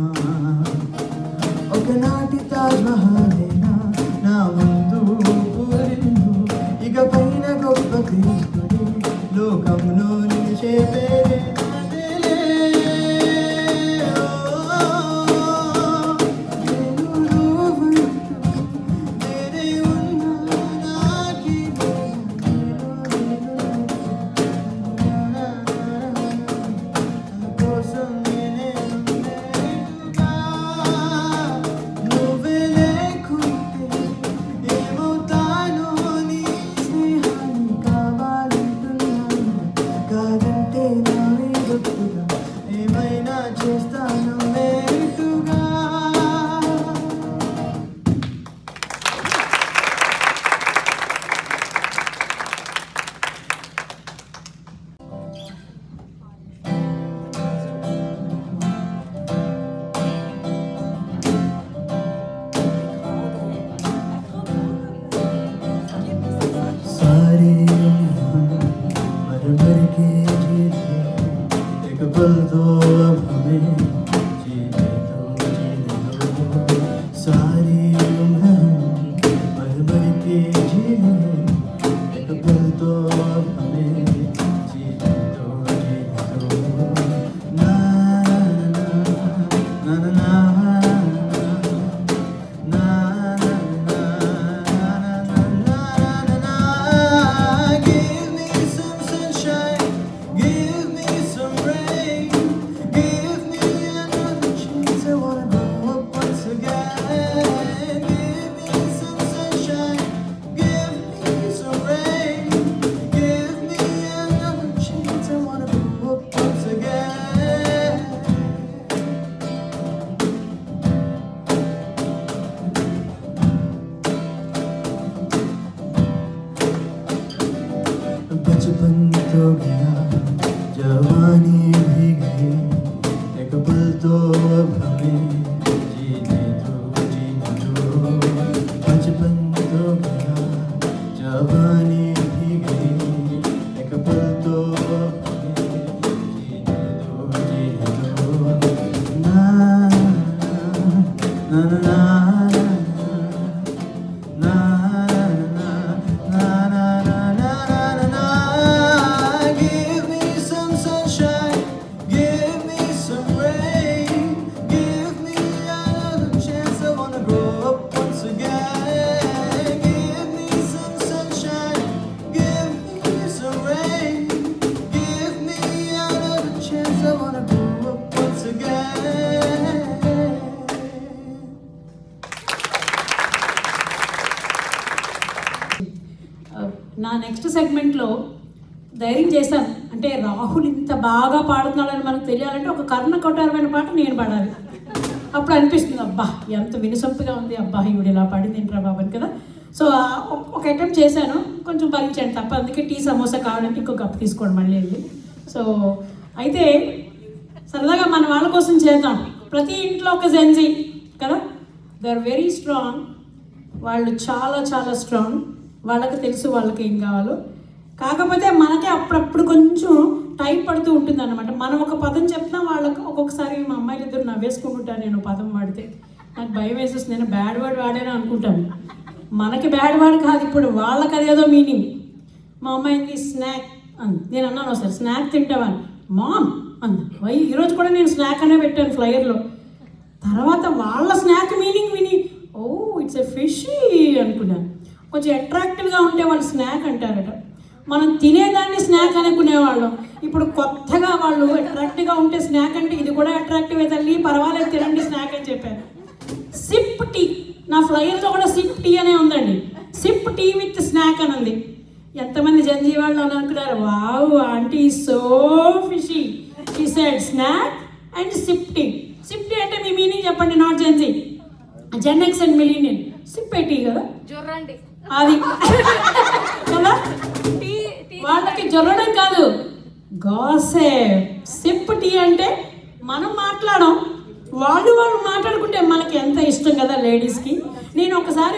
ఒకనాటి తాజ్మహలేనా నా ముందు పూరిందు, ఇక పైన గొప్ప క్రీస్తుడి లోకంలో నిలిచే పేరే నాదేలే. నేను నువ్వంటూ వేరే ఉన్నా నాకి కోసం నేనే ఉండేట్టుగా. నువ్వే లేకు तो गया जवानी भी गई एक पल तो अब हमें जीने दो बचपन तो गया जवानी भी गई एक पल तो अब हमें जीने दो ना na na na నా నెక్స్ట్ సెగ్మెంట్లో ధైర్యం చేశాను. అంటే రాహుల్ ఇంత బాగా పాడుతున్నాడని మనకు తెలియాలంటే ఒక కర్ణ కొట్టారమైన పాట నేను పాడాలి. అప్పుడు అనిపిస్తుంది అబ్బా ఎంత వినసొంపుగా ఉంది, అబ్బా ఇవిడు ఇలా పాడింది ఏంట్రా బాబు అని కదా. సో ఒక అటెంప్ట్ చేశాను, కొంచెం భరించాను తప్ప. అందుకే టీ సమోసా కావాలంటే ఇంకో కప్పు తీసుకోండి మళ్ళీ వెళ్ళి. సో అయితే సరదాగా మన వాళ్ళ కోసం చేద్దాం. ప్రతి ఇంట్లో ఒక జెన్జీ కదా, దే ఆర్ వెరీ స్ట్రాంగ్. వాళ్ళు చాలా చాలా స్ట్రాంగ్. వాళ్ళకి తెలుసు వాళ్ళకి ఏం కావాలో. కాకపోతే మనకే అప్పుడప్పుడు కొంచెం టైం పడుతూ ఉంటుంది అన్నమాట. మనం ఒక పదం చెప్తున్నా వాళ్ళకి ఒక్కొక్కసారి మా అమ్మాయిలు ఇద్దరు నవ్వేసుకుంటుంటాను. నేను పదం వాడితే నాకు భయం వేసేస్తుంది, నేను బ్యాడ్ వర్డ్ వాడాను అనుకుంటాను. మనకి బ్యాడ్ వర్డ్ కాదు, ఇప్పుడు వాళ్ళకి అదేదో మీనింగ్. మా అమ్మాయికి స్నాక్ అంది, నేను అన్నాను ఒకసారి స్నాక్ తింటావని, మామ్ అంది. ఈరోజు కూడా నేను స్నాక్ అనే పెట్టాను ఫ్లైయర్లో. తర్వాత వాళ్ళ స్నాక్ మీనింగ్ విని ఓ ఇట్స్ ఎ ఫిషీ అనుకున్నాను. కొంచెం అట్రాక్టివ్గా ఉంటే వాళ్ళు స్నాక్ అంటారట, మనం తినేదాన్ని స్నాక్ అనుకునేవాళ్ళం. ఇప్పుడు కొత్తగా వాళ్ళు అట్రాక్టివ్గా ఉంటే స్నాక్ అంటే ఇది కూడా అట్రాక్టివ్ తల్లి పర్వాలేదు తినండి స్నాక్ అని చెప్పారు. సిప్ టీ, నా ఫ్లైయర్లో కూడా సిప్ టీ అనే ఉందండి. సిప్ టీ విత్ స్నాక్ అని ఉంది. ఎంతమంది జంజీ వాళ్ళు అని అనుకున్నారు, wow aunty so fishy, she said snack and sip tea. Sip tea అంటే మీ మీనింగ్ చెప్పండి, not Gen Z. Gen X and millennial sip tea కదా, జొర్రండి అది కదా. వాళ్ళకి జొరడం కాదు, గాసిప్. సిప్ టీ అంటే మనం మాట్లాడడం, వాళ్ళు మాట్లాడుకుంటే మనకి ఎంత ఇష్టం కదా లేడీస్కి. నేను ఒకసారి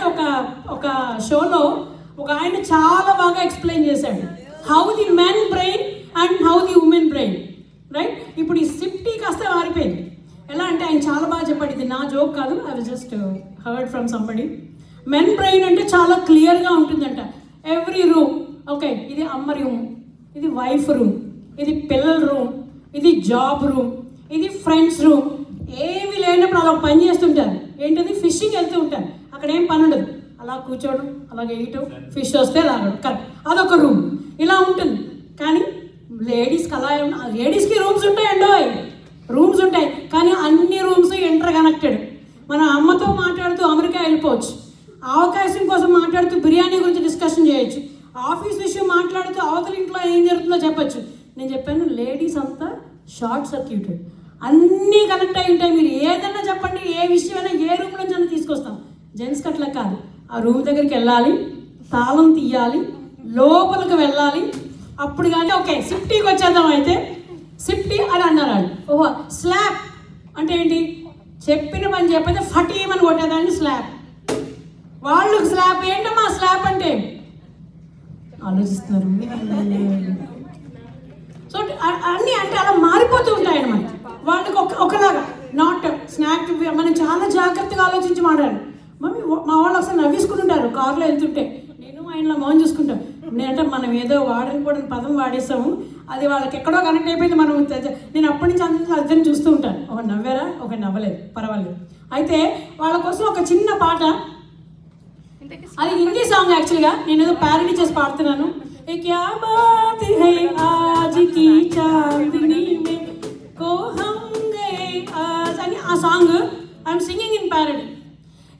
ఒక షోలో ఒక ఆయన చాలా బాగా ఎక్స్ప్లెయిన్ చేశాడు, how the men brain and how the women brain, right. ఇప్పుడు ఈ సిప్ టీ కాస్త మారిపోయింది. ఎలా అంటే ఆయన చాలా బాగా చెప్పాడు, ఇది నా జోక్ కాదు, I just heard from somebody. Men brain అంటే చాలా క్లియర్గా ఉంటుందంట. ఎవ్రీ రూమ్, ఓకే ఇది అమ్మ రూమ్, ఇది వైఫ్ రూమ్, ఇది పిల్లల రూమ్, ఇది జాబ్ రూమ్, ఇది ఫ్రెండ్స్ రూమ్. ఏమి లేనప్పుడు అలా పని చేస్తుంటారు. ఏంటది ఫిషింగ్ వెళ్తూ ఉంటారు, అక్కడ ఏం పని ఉండదు, అలా కూర్చోవడం, అలాగే వేయటం, ఫిష్ వస్తే లాగడం, కరెక్ట్, అదొక రూమ్. ఇలా ఉంటుంది. కానీ లేడీస్కి అలా లేడీస్కి రూమ్స్ ఉంటాయండో, రూమ్స్ ఉంటాయి. కానీ అన్ని రూమ్స్ ఇంటర్ కనెక్టెడ్. మన అమ్మతో మాట్లాడుతూ అమెరికా వెళ్ళిపోవచ్చు, అవకాశం కోసం మాట్లాడుతూ బిర్యానీ గురించి డిస్కషన్ చేయొచ్చు, ఆఫీస్ విషయం మాట్లాడుతూ అవతల ఇంట్లో ఏం జరుగుతుందో చెప్పచ్చు. నేను చెప్పాను లేడీస్ అంతా షార్ట్ సర్క్యూటెడ్, అన్నీ కనెక్ట్ అయి ఉంటాయి. మీరు ఏదైనా చెప్పండి, ఏ విషయమైనా ఏ రూమ్ నుంచి అయినా తీసుకొస్తాం. జెంట్స్కి అట్లా కాదు, ఆ రూమ్ దగ్గరికి వెళ్ళాలి, తాళం తీయాలి, లోపలికి వెళ్ళాలి. అప్పుడు కానీ ఓకే సిప్ టీకి వచ్చేద్దాం. అయితే సిప్ టీ అని అన్నారు వాళ్ళు. ఓహో స్లాప్ అంటే ఏంటి, చెప్పిన పని చెప్పైతే ఫటీమని కొట్టేదాన్ని స్లాప్. వాళ్ళు స్లాప్ ఏంటమ్మా స్లాప్ అంటే ఆలోచిస్తున్నారు. సో అన్నీ అంటే అలా మారిపోతూ ఉంటాయి అన్నమాట. వాళ్ళకి ఒకలాగా నాట్ స్నాక్. మనం చాలా జాగ్రత్తగా ఆలోచించి మాట్లాడాలి. మమ్మీ మా వాళ్ళు అసలు నవ్వేసుకుంటుంటారు కార్లో వెళ్తుంటే, నేను ఆయనలో మౌన్ చూసుకుంటాం. నేనంటే మనం ఏదో వాడని కూడా పదం వాడేస్తాము, అది వాళ్ళకి ఎక్కడో కనెక్ట్ అయిపోయింది. మనం నేను అప్పటి నుంచి అందరిని చూస్తూ ఉంటాను, ఒక నవ్వారా ఒక నవ్వలేదు పర్వాలేదు. అయితే వాళ్ళ కోసం ఒక చిన్న పాట, అది హిందీ సాంగ్ యాక్చువల్గా, నేను ఏదో ప్యారడీ చేసి పాడుతున్నాను. ఏ క్యా బాత్ హై ఆజ్ కీ చాందనీ మే కో హమ్ గయే ఆజ్ అని ఆ song I'm singing in parody.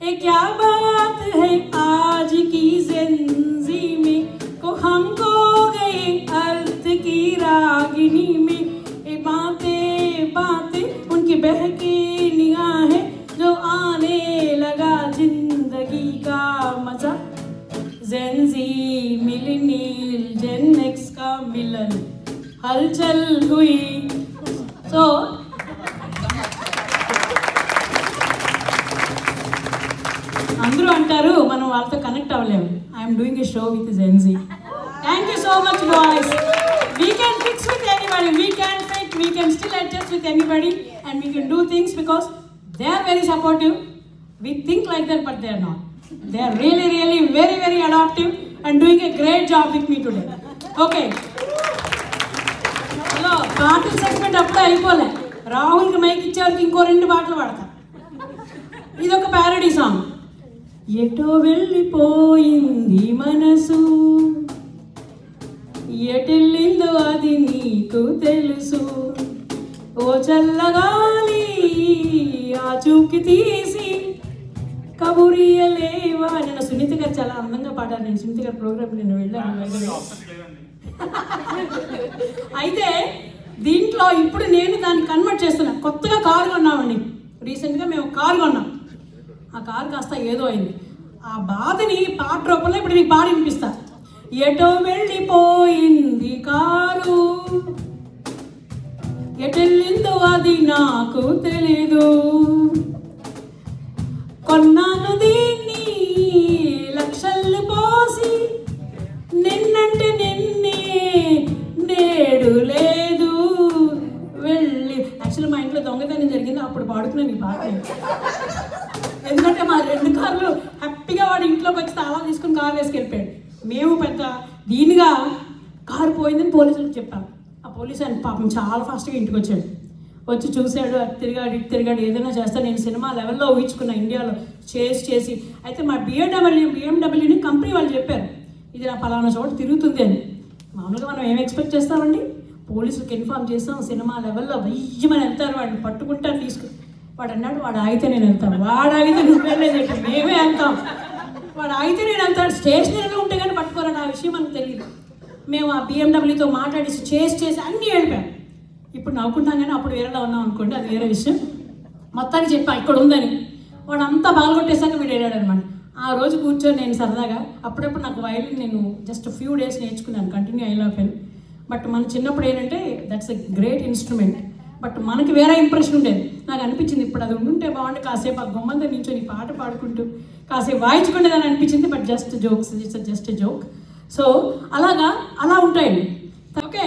ఏ క్యా బాత్ హై ఆజ్ కీ జిందగీ మే కో హమ్ కో గయే अर्थ की रागिनी में ये बातें बातें उनकी बहकी निगाहें जो आने लगा जिंदगी का मजा. जेन जी मिलेनियल जेन एक्स का मिलन हलचल हुई. So అందరూ అంటారు మనం వాళ్ళతో కనెక్ట్ అవ్వలేము. I'm doing a show with Gen Z. Thank you so much boys. We can fix with anybody, we can fit, we can still adjust with anybody and we can do things because they are very supportive. We think like that but they are not. They are really really very very adaptive and doing a great job with me today. Okay, hello, పాటల segment అప్పుడే అయిపోలే. రాహుల్కి mic ఇచ్చేవారికి ఇంకో 2 పాటలు పాడతా. ఇదొక parody song. ఎటో వెళ్ళిపోయింది మనసు, ఎటెళ్ళిందో అది నీకు తెలుసు, ఓ చల్లగాలి ఆ చూకి తీసి కబురియలేవా. నేను సునీత గారు చాలా అందంగా పాడాను. నేను సునీత గారి ప్రోగ్రామ్ నేను వెళ్ళాను. అయితే దీంట్లో ఇప్పుడు నేను దాన్ని కన్వర్ట్ చేస్తున్నాను. కొత్తగా కారు కొన్నామండి. రీసెంట్గా మేము కారు కొన్నాం. ఆ కారు కాస్త ఏదో అయింది. ఆ బాధని పాట రూపంలో ఇప్పుడు మీకు పాడి వినిపిస్తా. ఎటో వెళ్ళిపోయింది కారు, ఎటెళ్ళిందో అది నాకు తెలీదు, కొన్నాను దీన్ని లక్షలు పోసి, నిన్నంటే నిన్నే నేడు లేదు వెళ్ళి. యాక్చువల్లీ మా ఇంట్లో దొంగతనం జరిగింది, అప్పుడు పాడుతున్నాను ఈ పాట. ఎందుకంటే మా 2 కార్లు హ్యాపీగా వాడు ఇంట్లోకి వచ్చి తాళం తీసుకుని కారు వేసుకెళ్ళిపోయాడు. మేము పెద్ద దీనిగా కారు పోయిందని పోలీసులకు చెప్పాం. ఆ పోలీసు ఆయన పాపం చాలా ఫాస్ట్గా ఇంటికి వచ్చాడు. వచ్చి చూశాడు, తిరిగాడు తిరిగాడు, ఏదైనా చేస్తా. నేను సినిమా లెవెల్లో ఊహించుకున్నా ఇండియాలో చేసి. అయితే మా బిఎండబ్ల్యూని కంపెనీ వాళ్ళు చెప్పారు, ఇది నా పలానా చోట తిరుగుతుంది అని. మామూలుగా మనం ఏం ఎక్స్పెక్ట్ చేస్తామండి? పోలీసులకు ఇన్ఫార్మ్ చేస్తాం, సినిమా లెవెల్లో వెయ్యమని వెళ్తారు, వాడిని పట్టుకుంటారు తీసుకు. వాడు అన్నాడు, వాడు ఆగితే నేను వెళ్తాను. వాడు ఆగితే నువ్వు వెళ్ళేది, మేమే వెళ్తాం. వాడు ఆగితే నేను వెళ్తాను. స్టేషనరీలో ఉంటే కానీ పట్టుకోరని ఆ విషయం మనకు తెలియదు. మేము ఆ బిఎండబ్ల్యూతో మాట్లాడి చేసి అన్నీ వెళ్ళిపోయాం. ఇప్పుడు నవ్వుకుంటాం కానీ అప్పుడు వేరేలా ఉన్నాం అనుకోండి, అది వేరే విషయం. మొత్తానికి చెప్పా ఇక్కడ ఉందని. వాడు అంతా బాగొట్టేశాక వీడు వెళ్ళాడు అనమాట. ఆ రోజు కూర్చొని నేను సరదాగా అప్పుడప్పుడు నాకు వయలిన్ నేను జస్ట్ ఫ్యూ డేస్ నేర్చుకున్నాను, కంటిన్యూ అయ్యేలోపే. బట్ మన చిన్నప్పుడు ఏంటంటే that's a great instrument. But మనకి వేరే ఇంప్రెషన్ ఉండేది. నాకు అనిపించింది ఇప్పుడు అది ఉంటే బాగుంటే కాసేపు ఆ గుమ్మంతో నించొని పాట పాడుకుంటూ కాసేపు వాయించుకునేదని అనిపించింది. But just jokes, it's just a joke. So అలా ఉంటాయండి. ఓకే,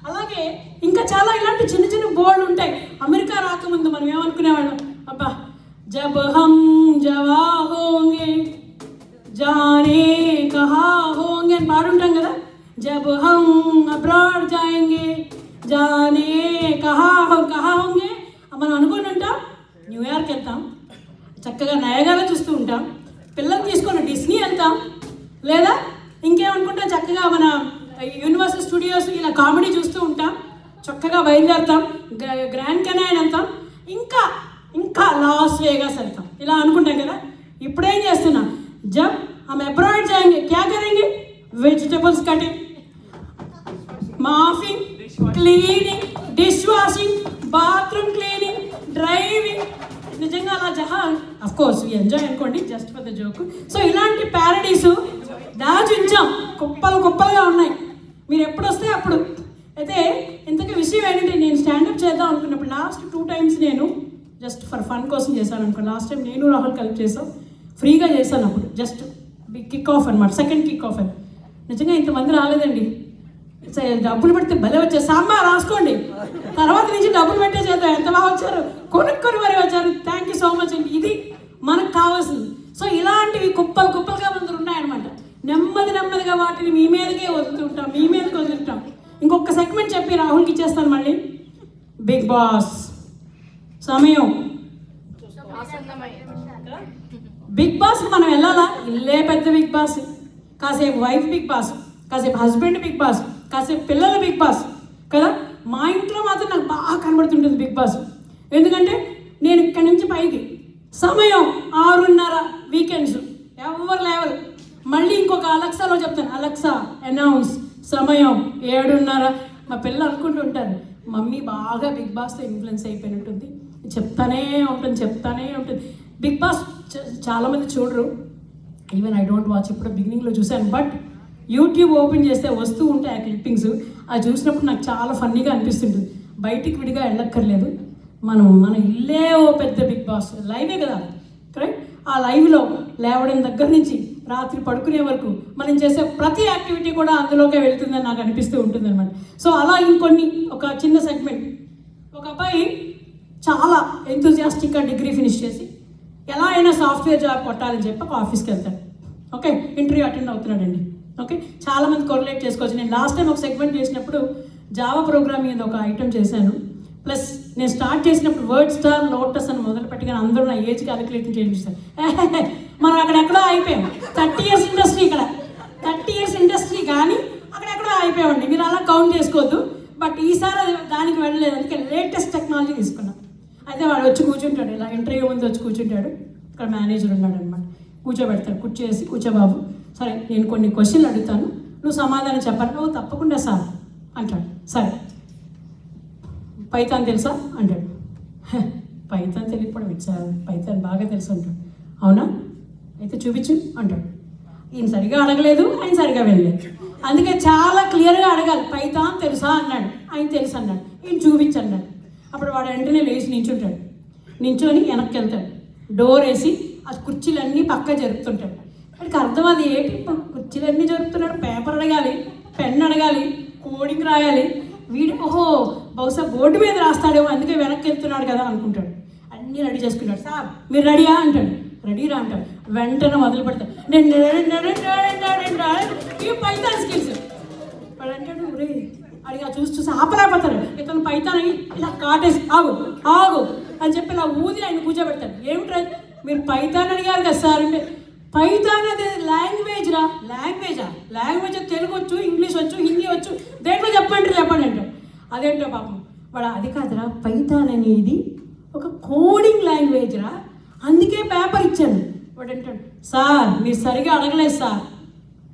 అలాగే ఇంకా చాలా ఇలాంటి చిన్న చిన్న బోర్డులు ఉంటాయి. అమెరికా రాకముందు మనం ఏమనుకునేవాళ్ళం, అబ్బా జబ్ హమ్ జవా హోంగే జానే కహా హోంగే అని పాడుంటాం కదా. జబ్ హమ్ అబ్రాడ్ జాయింగే జానే కహా హోంగే మనం అనుకుని ఉంటాం. న్యూయార్క్ వెళ్తాం, చక్కగా నయగారా చూస్తూ ఉంటాం. పిల్లలు తీసుకొని డిస్నీ వెళ్తాం, లేదా ఇంకేమనుకుంటాం చక్కగా మన యూనివర్సల్ స్టూడియోస్ ఇలా కామెడీ చూస్తూ ఉంటాం. చక్కగా బయలుదేరుతాం, గ్రాండ్ కెనాయన్ వెళ్తాం, ఇంకా లాస్ వేగాస్ వెళ్తాం. ఇలా అనుకుంటాం కదా. ఇప్పుడేం చేస్తున్నాం, జబ్ హమ్ అబ్రాడ్ జాయింగే క్యా కరేంగే, vegetables cutting, mopping, cleaning, dish washing, bathroom cleaning, driving. నిజంగా అలా అఫ్ కోర్స్ ఎంజాయ్ అనుకోండి, just for the joke. So ఇలాంటి ప్యారడీస్ దాచుంచాం, కుప్పలుగా ఉన్నాయి. మీరు ఎప్పుడు వస్తే అప్పుడు. అయితే ఇంతకీ విషయం ఏంటంటే, నేను స్టాండప్ చేద్దాం అనుకున్నప్పుడు లాస్ట్ 2 times నేను జస్ట్ ఫర్ ఫన్ కోసం చేశాను అనుకో. లాస్ట్ టైం నేను రాహుల్ కలిపి చేసాం, ఫ్రీగా చేశాను. అప్పుడు జస్ట్ కిక్ ఆఫ్ అనమాట, సెకండ్ కిక్ ఆఫ్ అని. నిజంగా ఇంతమంది రాలేదండి. డబ్బులు పెడితే భలే వచ్చారు. సాంబార్ రాసుకోండి, తర్వాత నుంచి డబ్బులు పెట్టే చేద్దాం. ఎంత బాగా వచ్చారు, కొనుక్కొని మరీ వచ్చారు. థ్యాంక్ యూ సో మచ్ అండి. ఇది మనకు కావాల్సింది. సో ఇలాంటివి కుప్పలుగా మంది ఉన్నాయన్నమాట. నెమ్మదిగా వాటిని మీ మీదకే వదులుతుంటాం. ఇంకొక సెగ్మెంట్ చెప్పి రాహుల్కి ఇచ్చేస్తాను మళ్ళీ. బిగ్ బాస్ సమయం. బిగ్ బాస్ మనం వెళ్ళాలా? ఇల్లే పెద్ద బిగ్ బాస్. కాసేపు వైఫ్ బిగ్ బాస్, కాసేపు హస్బెండ్ బిగ్ బాస్, కాసేపు పిల్లల బిగ్ బాస్ కదా. మా ఇంట్లో మాత్రం నాకు బాగా కనబడుతుంటుంది బిగ్ బాస్. ఎందుకంటే నేను ఇక్కడి నుంచి పైకి సమయం 6:30 వీకెండ్స్ ఎవరు లేవరు. మళ్ళీ ఇంకొక అలెక్సాలో చెప్తాను, అలెక్సా అనౌన్స్ సమయం 7:30. మా పిల్లలు అనుకుంటుంటారు, మమ్మీ బాగా బిగ్ బాస్తో ఇన్ఫ్లుయెన్స్ అయిపోయినట్టుంది, చెప్తానే ఉంటుంది. బిగ్ బాస్ చాలామంది చూడరు, ఈవెన్ ఐ డోంట్ వాచ్. ఇప్పుడు బిగినింగ్లో చూశాను. బట్ యూట్యూబ్ ఓపెన్ చేస్తే వస్తూ ఉంటాయి ఆ క్లిప్పింగ్స్. అది చూసినప్పుడు నాకు చాలా ఫన్నీగా అనిపిస్తుంటుంది. బయటికి విడిగా వెళ్ళక్కర్లేదు, మన ఇల్లే ఓ పెద్ద బిగ్ బాస్, లైవే కదా కరెక్ట్. ఆ లైవ్లో లేవడం దగ్గర నుంచి రాత్రి పడుకునే వరకు మనం చేసే ప్రతి యాక్టివిటీ కూడా అందులోకే వెళ్తుందని నాకు అనిపిస్తూ ఉంటుంది అనమాట. సో అలా ఇంకొన్ని ఒక చిన్న సెగ్మెంట్. ఒక అబ్బాయి చాలా ఎంతూజియాస్టిక్గా డిగ్రీ ఫినిష్ చేసి ఎలా అయినా సాఫ్ట్వేర్ జాబ్ కొట్టాలని చెప్పి ఒక ఆఫీస్కి వెళ్తాడు. ఓకే, ఇంటర్వ్యూ అటెండ్ అవుతున్నాడండి. ఓకే, చాలామంది కొరిలేట్ చేసుకోవచ్చు. నేను లాస్ట్ టైం ఒక సెగ్మెంట్ చేసినప్పుడు జావా ప్రోగ్రామింగ్ మీద ఒక ఐటమ్ చేశాను. ప్లస్ నేను స్టార్ట్ చేసినప్పుడు వర్డ్ స్టార్ లోటస్ అని మొదలుపెట్టి కానీ అందరూ నా ఏజ్ క్యాలిక్యులేషన్ చేయించారు. మనం అక్కడెక్కడో అయిపోయాం. 30 years ఇండస్ట్రీ, ఇక్కడ 30 years ఇండస్ట్రీ కానీ అక్కడెక్కడో అయిపోయామండి. మీరు అలా కౌంట్ చేసుకోవద్దు. బట్ ఈసారి అది దానికి వెళ్ళలేదు, అందుకే లేటెస్ట్ టెక్నాలజీ తీసుకున్నాం. అయితే వాడు వచ్చి కూర్చుంటాడు, ఇలా ఇంటర్వ్యూ ముందు వచ్చి కూర్చుంటాడు. ఇక్కడ మేనేజర్ ఉన్నాడు అనమాట, కూర్చోబెడతాడు. కూర్చోబాబు, సరే నేను కొన్ని క్వశ్చన్లు అడుగుతాను, నువ్వు సమాధానం చెప్పాలి. నువ్వు తప్పకుండా సార్ అంటాడు. సరే, పైథాన్ తెలుసా అంటాడు. పైథాన్ తెలియకపోవడం సార్, పైథాన్ బాగా తెలుసు అంటాడు. అవునా, అయితే చూపించు అంటాడు. ఈయన సరిగా అడగలేదు, ఆయన సరిగా వెళ్ళలేదు. అందుకే చాలా క్లియర్గా అడగాలి. పైథాన్ తెలుసా అన్నాడు, ఆయన తెలుసు అన్నాడు. ఈయన చూపించు అన్నాడు. అప్పుడు వాడు వెంటనే లేచి నించుంటాడు. నించొని వెనక్కి వెళ్తాడు, డోర్ వేసి ఆ కుర్చీలన్నీ పక్క జరుపుతుంటాడు. వాడికి అర్థం అది ఏంటి, కుర్చీలన్నీ జరుపుతున్నాడు, పేపర్ అడగాలి, పెన్ అడగాలి, కోడింగ్ రాయాలి. వీడు ఓహో బహుశా బోర్డు మీద రాస్తాడేమో, అందుకే వెనక్కి వెళ్తున్నాడు కదా అనుకుంటాడు. అన్నీ రెడీ చేసుకుంటాడు. సార్ మీరు రెడీయా అంటాడు. రెడీరా అంటాడు. వెంటనే మొదలు పెడతాడు. ఇవి పైథాన్ స్కిల్స్. వాడు అంటాడు, రే అడిగా చూసి ఆపలేకపోతాడు. ఇతను పైథాన్ ఇలా కాటేసి ఆగు అని చెప్పి ఇలా ఊది ఆయన కూర్చోబెడతాడు. ఏమిట్రా మీరు పైథాన్ అడిగారు కదా సార్ అంటే, పైథాన్ అది లాంగ్వేజ్ రా. లాంగ్వేజ్ తెలుగు వచ్చు, ఇంగ్లీష్ వచ్చు, హిందీ వచ్చు, దేంట్లో చెప్పండి అంటాడు. అదేంటో పాపం వాడు, అది కాదురా పైథాన్ అనేది ఒక కోడింగ్ లాంగ్వేజ్ రా, అందుకే పేపర్ ఇచ్చాను. వాడు అంటాడు, సార్ మీరు సరిగా అడగలేదు సార్,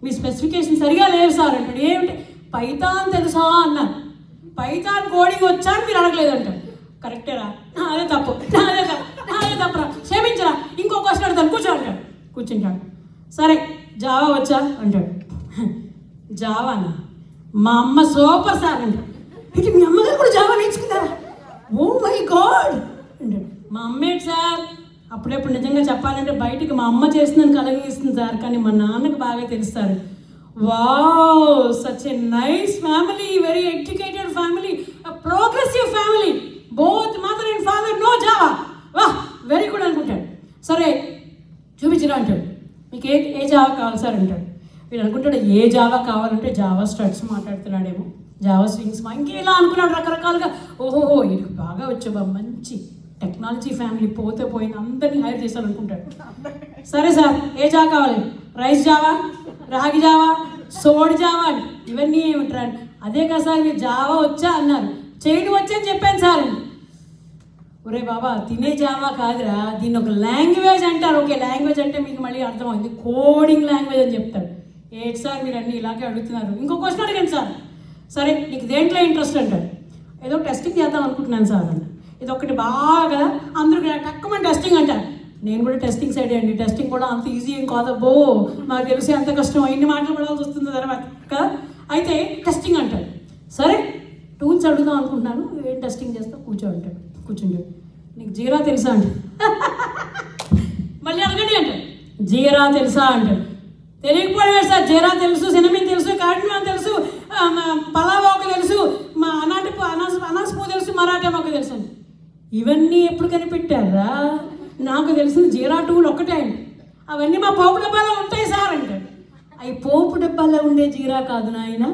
మీ స్పెసిఫికేషన్ సరిగా లేదు సార్ అంటాడు. ఏమిటి పైథాన్ తెలుసా అన్నారు. పైథాన్ కోడింగ్ వచ్చా అని మీరు అడగలేదు అంటాడు. కరెక్టేరా, అదే తప్పురా, క్షమించరా, ఇంకో క్వశ్చన్ అడుగుతాను కూర్చో అంటాడు. కూర్చుంటాడు. సరే జావా వచ్చా అంటాడు. జావానా, మా అమ్మ సూపర్ సార్ అంటాడు. ఇటు మీ అమ్మగారు కూడా జావా నేర్చుకున్నారా? ఓ మై గాడ్ అంటాడు. మా అమ్మేంటి సార్, అప్పుడప్పుడు నిజంగా చెప్పాలంటే బయటికి మా అమ్మ చేస్తుందని కలగిస్తుంది సార్, కానీ మా నాన్నకు బాగా తెలుస్తారు. Wow, such a nice family, very educated family, progressive family, both mother and father know Java, వాహ్ వెరీ గుడ్ అనుకుంటాడు. సరే చూపించరా అంటాడు. మీకు ఏ జావా కావాలి సార్ అంటాడు. వీడు అనుకుంటాడు ఏ జావా కావాలంటే జావా స్ట్రట్స్ మాట్లాడుతున్నాడేమో, జావా స్వింగ్స్ ఇంకేలా అనుకున్నాడు రకరకాలుగా. ఓహోహో వీడికి బాగా వచ్చావా, మంచి టెక్నాలజీ ఫ్యామిలీ, పోతే పోయిన అందరినీ హైర్ చేశాను అనుకుంటాడు. సరే సార్ ఏ జావా కావాలి? రైస్ జావా, రాగి జావా, సోడ్ జావా, ఇవన్నీ ఏమిట్రా? అదే కదా సార్ మీరు జావా వచ్చా అన్నారు, చేయడం వచ్చని చెప్పాను సార్. ఒరే బాబా తినే జావా కాదురా, దీన్ని ఒక లాంగ్వేజ్ అంటారు. ఓకే లాంగ్వేజ్ అంటే మీకు మళ్ళీ అర్థమైంది, కోడింగ్ లాంగ్వేజ్ అని చెప్తాడు. ఏంటి సార్ మీరు అన్నీ ఇలాగే అడుగుతున్నారు, ఇంకో క్వశ్చన్ అడగండి సార్. సరే నీకు దేంట్లో ఇంట్రెస్ట్ అంటాడు. ఏదో టెస్టింగ్ చేద్దాం అనుకుంటున్నాను సార్ అన్న. ఇది ఒకటి బాగా అందరూ తక్కువ టెస్టింగ్ అంటారు. నేను కూడా టెస్టింగ్ సైడ్ అండి, టెస్టింగ్ కూడా అంత ఈజీ ఏం కాదబ్బో, మాకు తెలిసి ఎంత కష్టం, ఇన్ని మాటలు పడాల్సి వస్తుంది తర్వాత కదా. అయితే టెస్టింగ్ అంటాడు. సరే టూల్స్ అడుగుదాం అనుకుంటున్నాను, ఏం టెస్టింగ్ చేస్తావు కూర్చో అంటాడు. కూర్చుంటాడు. నీకు జీరా తెలుసా అంటాడు. మళ్ళీ అడగండి అంటాడు. జీరా తెలుసా అంటాడు. తెలియకపోవడం సార్, జీరా తెలుసు, సినమిన్ తెలుసు, కాడ్మియం తెలుసు, పలావాకు తెలుసు, మా అనాస్ పువ్వు తెలుసు, మరాఠా మొక్క తెలుసు. ఇవన్నీ ఎప్పుడు కనిపెట్టారా? నాకు తెలిసిన జీరా టూల్ ఒక్కటే అండి, అవన్నీ మా పోపు డబ్బాలో ఉంటాయి సార్ అంటాడు. అవి పోపు డబ్బాలో ఉండే జీరా కాదు నాయన,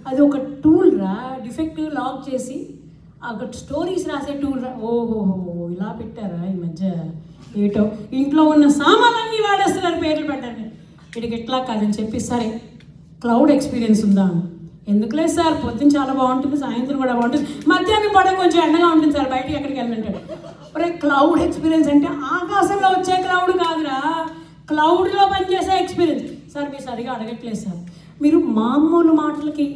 అది ఒక టూల్ రా, డిఫెక్ట్ లాక్ చేసి ఒక స్టోరీస్ రాసే టూల్ రా. ఓహోహో ఇలా పెట్టారా ఈ మధ్య, ఏటో ఇంట్లో ఉన్న సామాన్లన్నీ వాడేస్తున్నారు పేర్లు పెట్టండి. వీడికి ఎట్లా కాదని చెప్పి సరే క్లౌడ్ ఎక్స్పీరియన్స్ ఉందా? ఎందుకులేదు సార్, పొద్దున్న చాలా బాగుంటుంది, సాయంత్రం కూడా బాగుంటుంది, మధ్యాహ్నం పడే కొంచెం ఎండగా ఉంటుంది సార్, బయటికి ఎక్కడికి వెళ్ళంటాడు. ఒరే క్లౌడ్ ఎక్స్పీరియన్స్ అంటే ఆకాశంలో వచ్చే క్లౌడ్ కాదురా, క్లౌడ్లో పనిచేసే ఎక్స్పీరియన్స్. సార్ మీరు సరిగా అడగట్లేదు సార్, మీరు మామూలు మాటలకి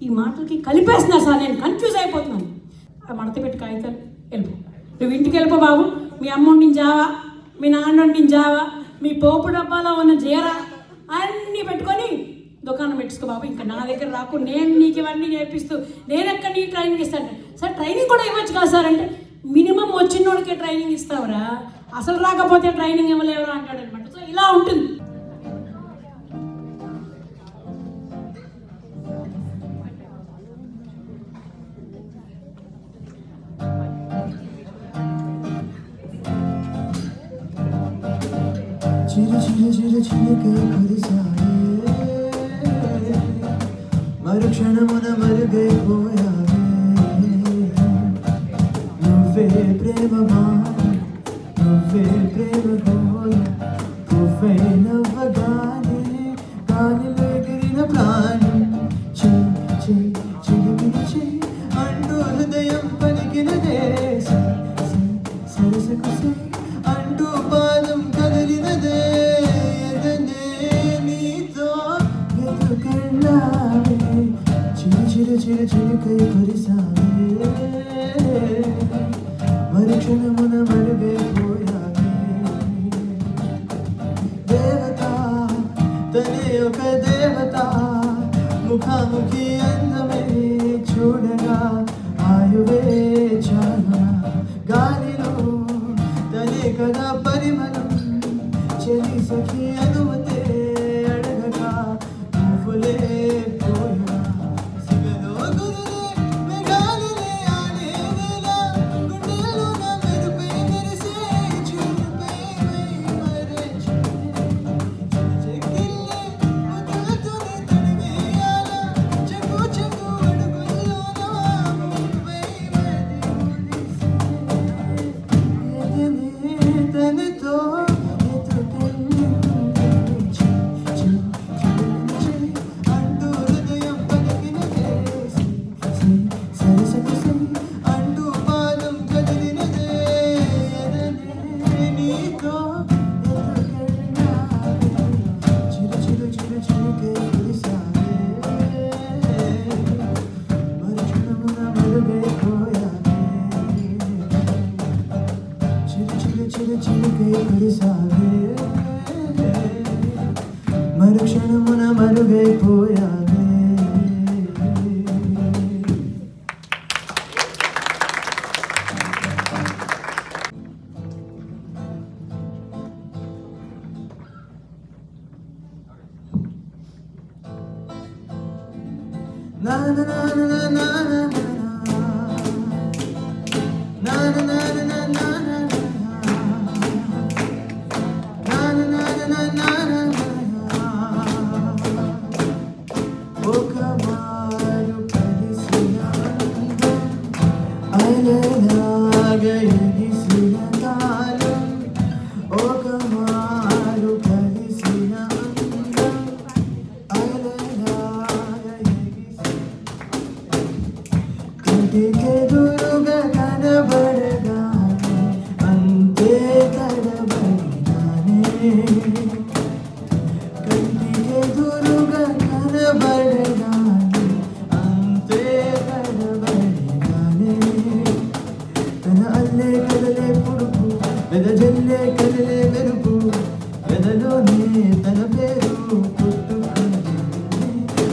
ఈ మాటలకి కలిపేస్తున్నారు సార్, నేను కన్ఫ్యూజ్ అయిపోతున్నాను. మడత పెట్టి కాగితాలు వెళ్ళిపో, నువ్వు ఇంటికి వెళ్ళిపో బాబు. మీ అమ్మ వండిన జావా, మీ నాన్న వండిన జావా, మీ పోపు డబ్బాలో ఉన్న జీరా అన్నీ పెట్టుకొని దుకాణం పెట్టుకో బాబు, ఇంకా నా దగ్గర రాకు, నేను నీకు ఇవన్నీ నేర్పిస్తూ నేను ఎక్కడ నీ ట్రైనింగ్ ఇస్తాను. సార్ ట్రైనింగ్ కూడా ఇవ్వచ్చు కదా సార్ అంటే, మినిమం వచ్చిన వాడికే ట్రైనింగ్ ఇస్తావురా, అసలు రాకపోతే ట్రైనింగ్ ఇవ్వలేవరా అంటాడు అనమాట. సో ఇలా ఉంటుంది. చిరు చిరు చిరు చిరుకై కురిసాయే, మరుక్షణమున మరుగైపోయావే. నువ్వే ప్రేమ మాయ, నువ్వే ప్రేమ గోయ, నువ్వే నవ్వగానే గాలిలో ఎగిరిన ప్రాణం. చిలిమిలి అంటూ హృదయం పలికినదే, సరసకు అంటూ పాదం కదిలినదే. ఎదనే నీతో ఎదుకెళ్ళావే, చిరు చిరు చిరు చిరుకై కురిసావే, మరుక్షణమున మరుగైపోయావే. దేవత తనే ఒక దేవత, ముఖాముఖి అందమే చూడగా ఆయువే చాలా. గాలిలో తనే కదా పరిమళం, చెలి సఖి అనుమతే అడగగా నువ్వులే పోయా. సిగలో గురులే మెగాలిలే ఆడే వేళ, గుండెల్లో నా మెరుపై మెరిసే చూపై మరచి చెక్కిల్లే ముద్దులతోనే తడివేయాల. చెక్కు చెక్కు అడుగుల్లో నా ముప్పై తనతో అంటూ హృదయం పలికినదే, సరసకు అంటూ పాదం కదిలినదే. నీతో చిరు చిరు చిరు చిరుకై కురిసావే, మరుక్షణమున మరుగైపోయావే. చిరు చిరు చిరు చిరుకై కురిసావే, మరుక్షణమున మరుగైపోయావే. నా నా నా నా నా నా నా నా నా నా నా ఒక మారు కలిసిన అలలాగా ఎగిసిన కాలం, ఒక మారు కలిసిన అలలాగా ఎగిసిన కంటికెదురుగా కనబడగానే అంతే తడబడినానే. కంటికెదురుగా కనబడగానే అంతే తడబడినానే. తన అల్లే కదలే పుడుపు, వెదజల్లే కదలే మెరుపు, వెదలోనే తన పేరు పుట్టుకుంది.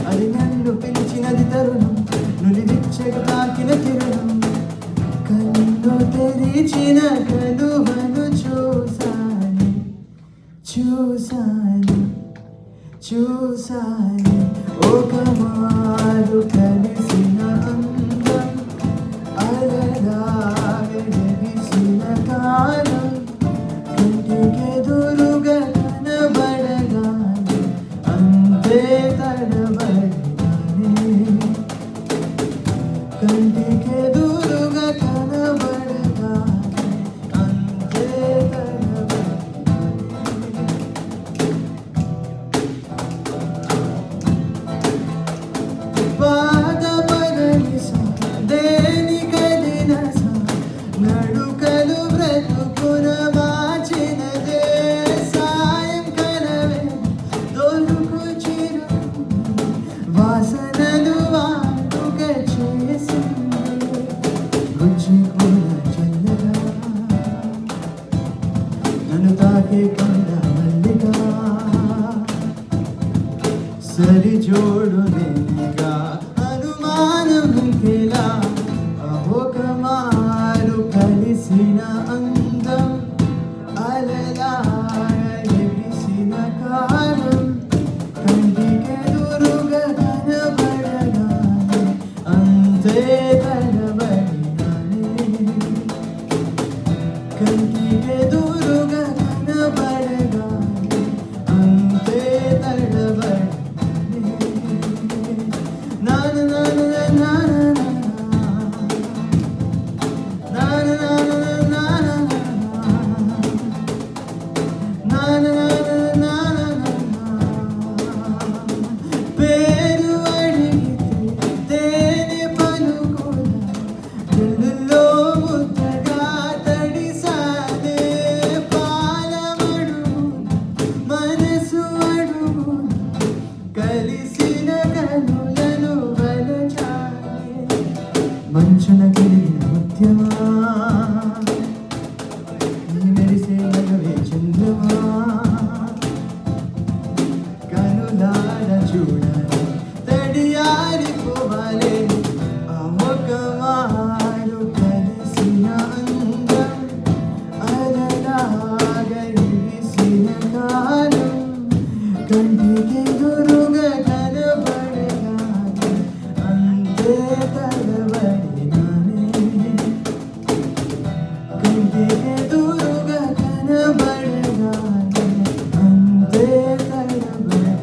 అది నన్ను పిలిచినది తరుణం, నులివిచ్చగా తాకిన కిరణం. కన్ను తెరిచిన కనువను చూసాను, చూసాను, చూసాను. ఒక మారు కలిసిన అందం, అలలాగా ఎగిసిన కాలం. కంటికెదురుగా కనబడగానే అంతే తడబడినానే. కంటికెదురుగా కనబడగానే అంతే తడబడినానే. బాధపడని సా దేనికదిన సా, నడుకలు బ్రతుకున మార్చినదే. సాయంకాలమే దొరుకు చిరు వాసనలు వాడుక చేసింది. రుచి కూడా చల్లగా నన్ను తాకే కొండ మల్లిగా. సరిజోడునేగా అనుమానమికెలా అహోకమారు కలిసిన అందం అలలా ఎగిసిన కాలం కంటికెదురుగా కనబడగానే అంతే తడబడినానే కంటికెదురుగా కనబడగానే అంతే తడబడినానే నాన నాన నాన పేరు అడిగితే తేనె పలుకుల జల్లులో ముద్దగా తడిసానే పాలమడుగు మనసు అడుగు కలిసిన కనులను వలచానే మంచున గిరిగిన ముత్యమా నీ మెరిసే నగవే చంద్రమా కనులార చూడాలి తడియారిపోవాలి అమోకమారు కలిసిన అందం అలలాగా ఎగిసిన కాలం కంటికెదురుగా కనబడగానే అంతే తడబడినానే కంటికెదురుగా కనబడగానే అంతే తడబడినానే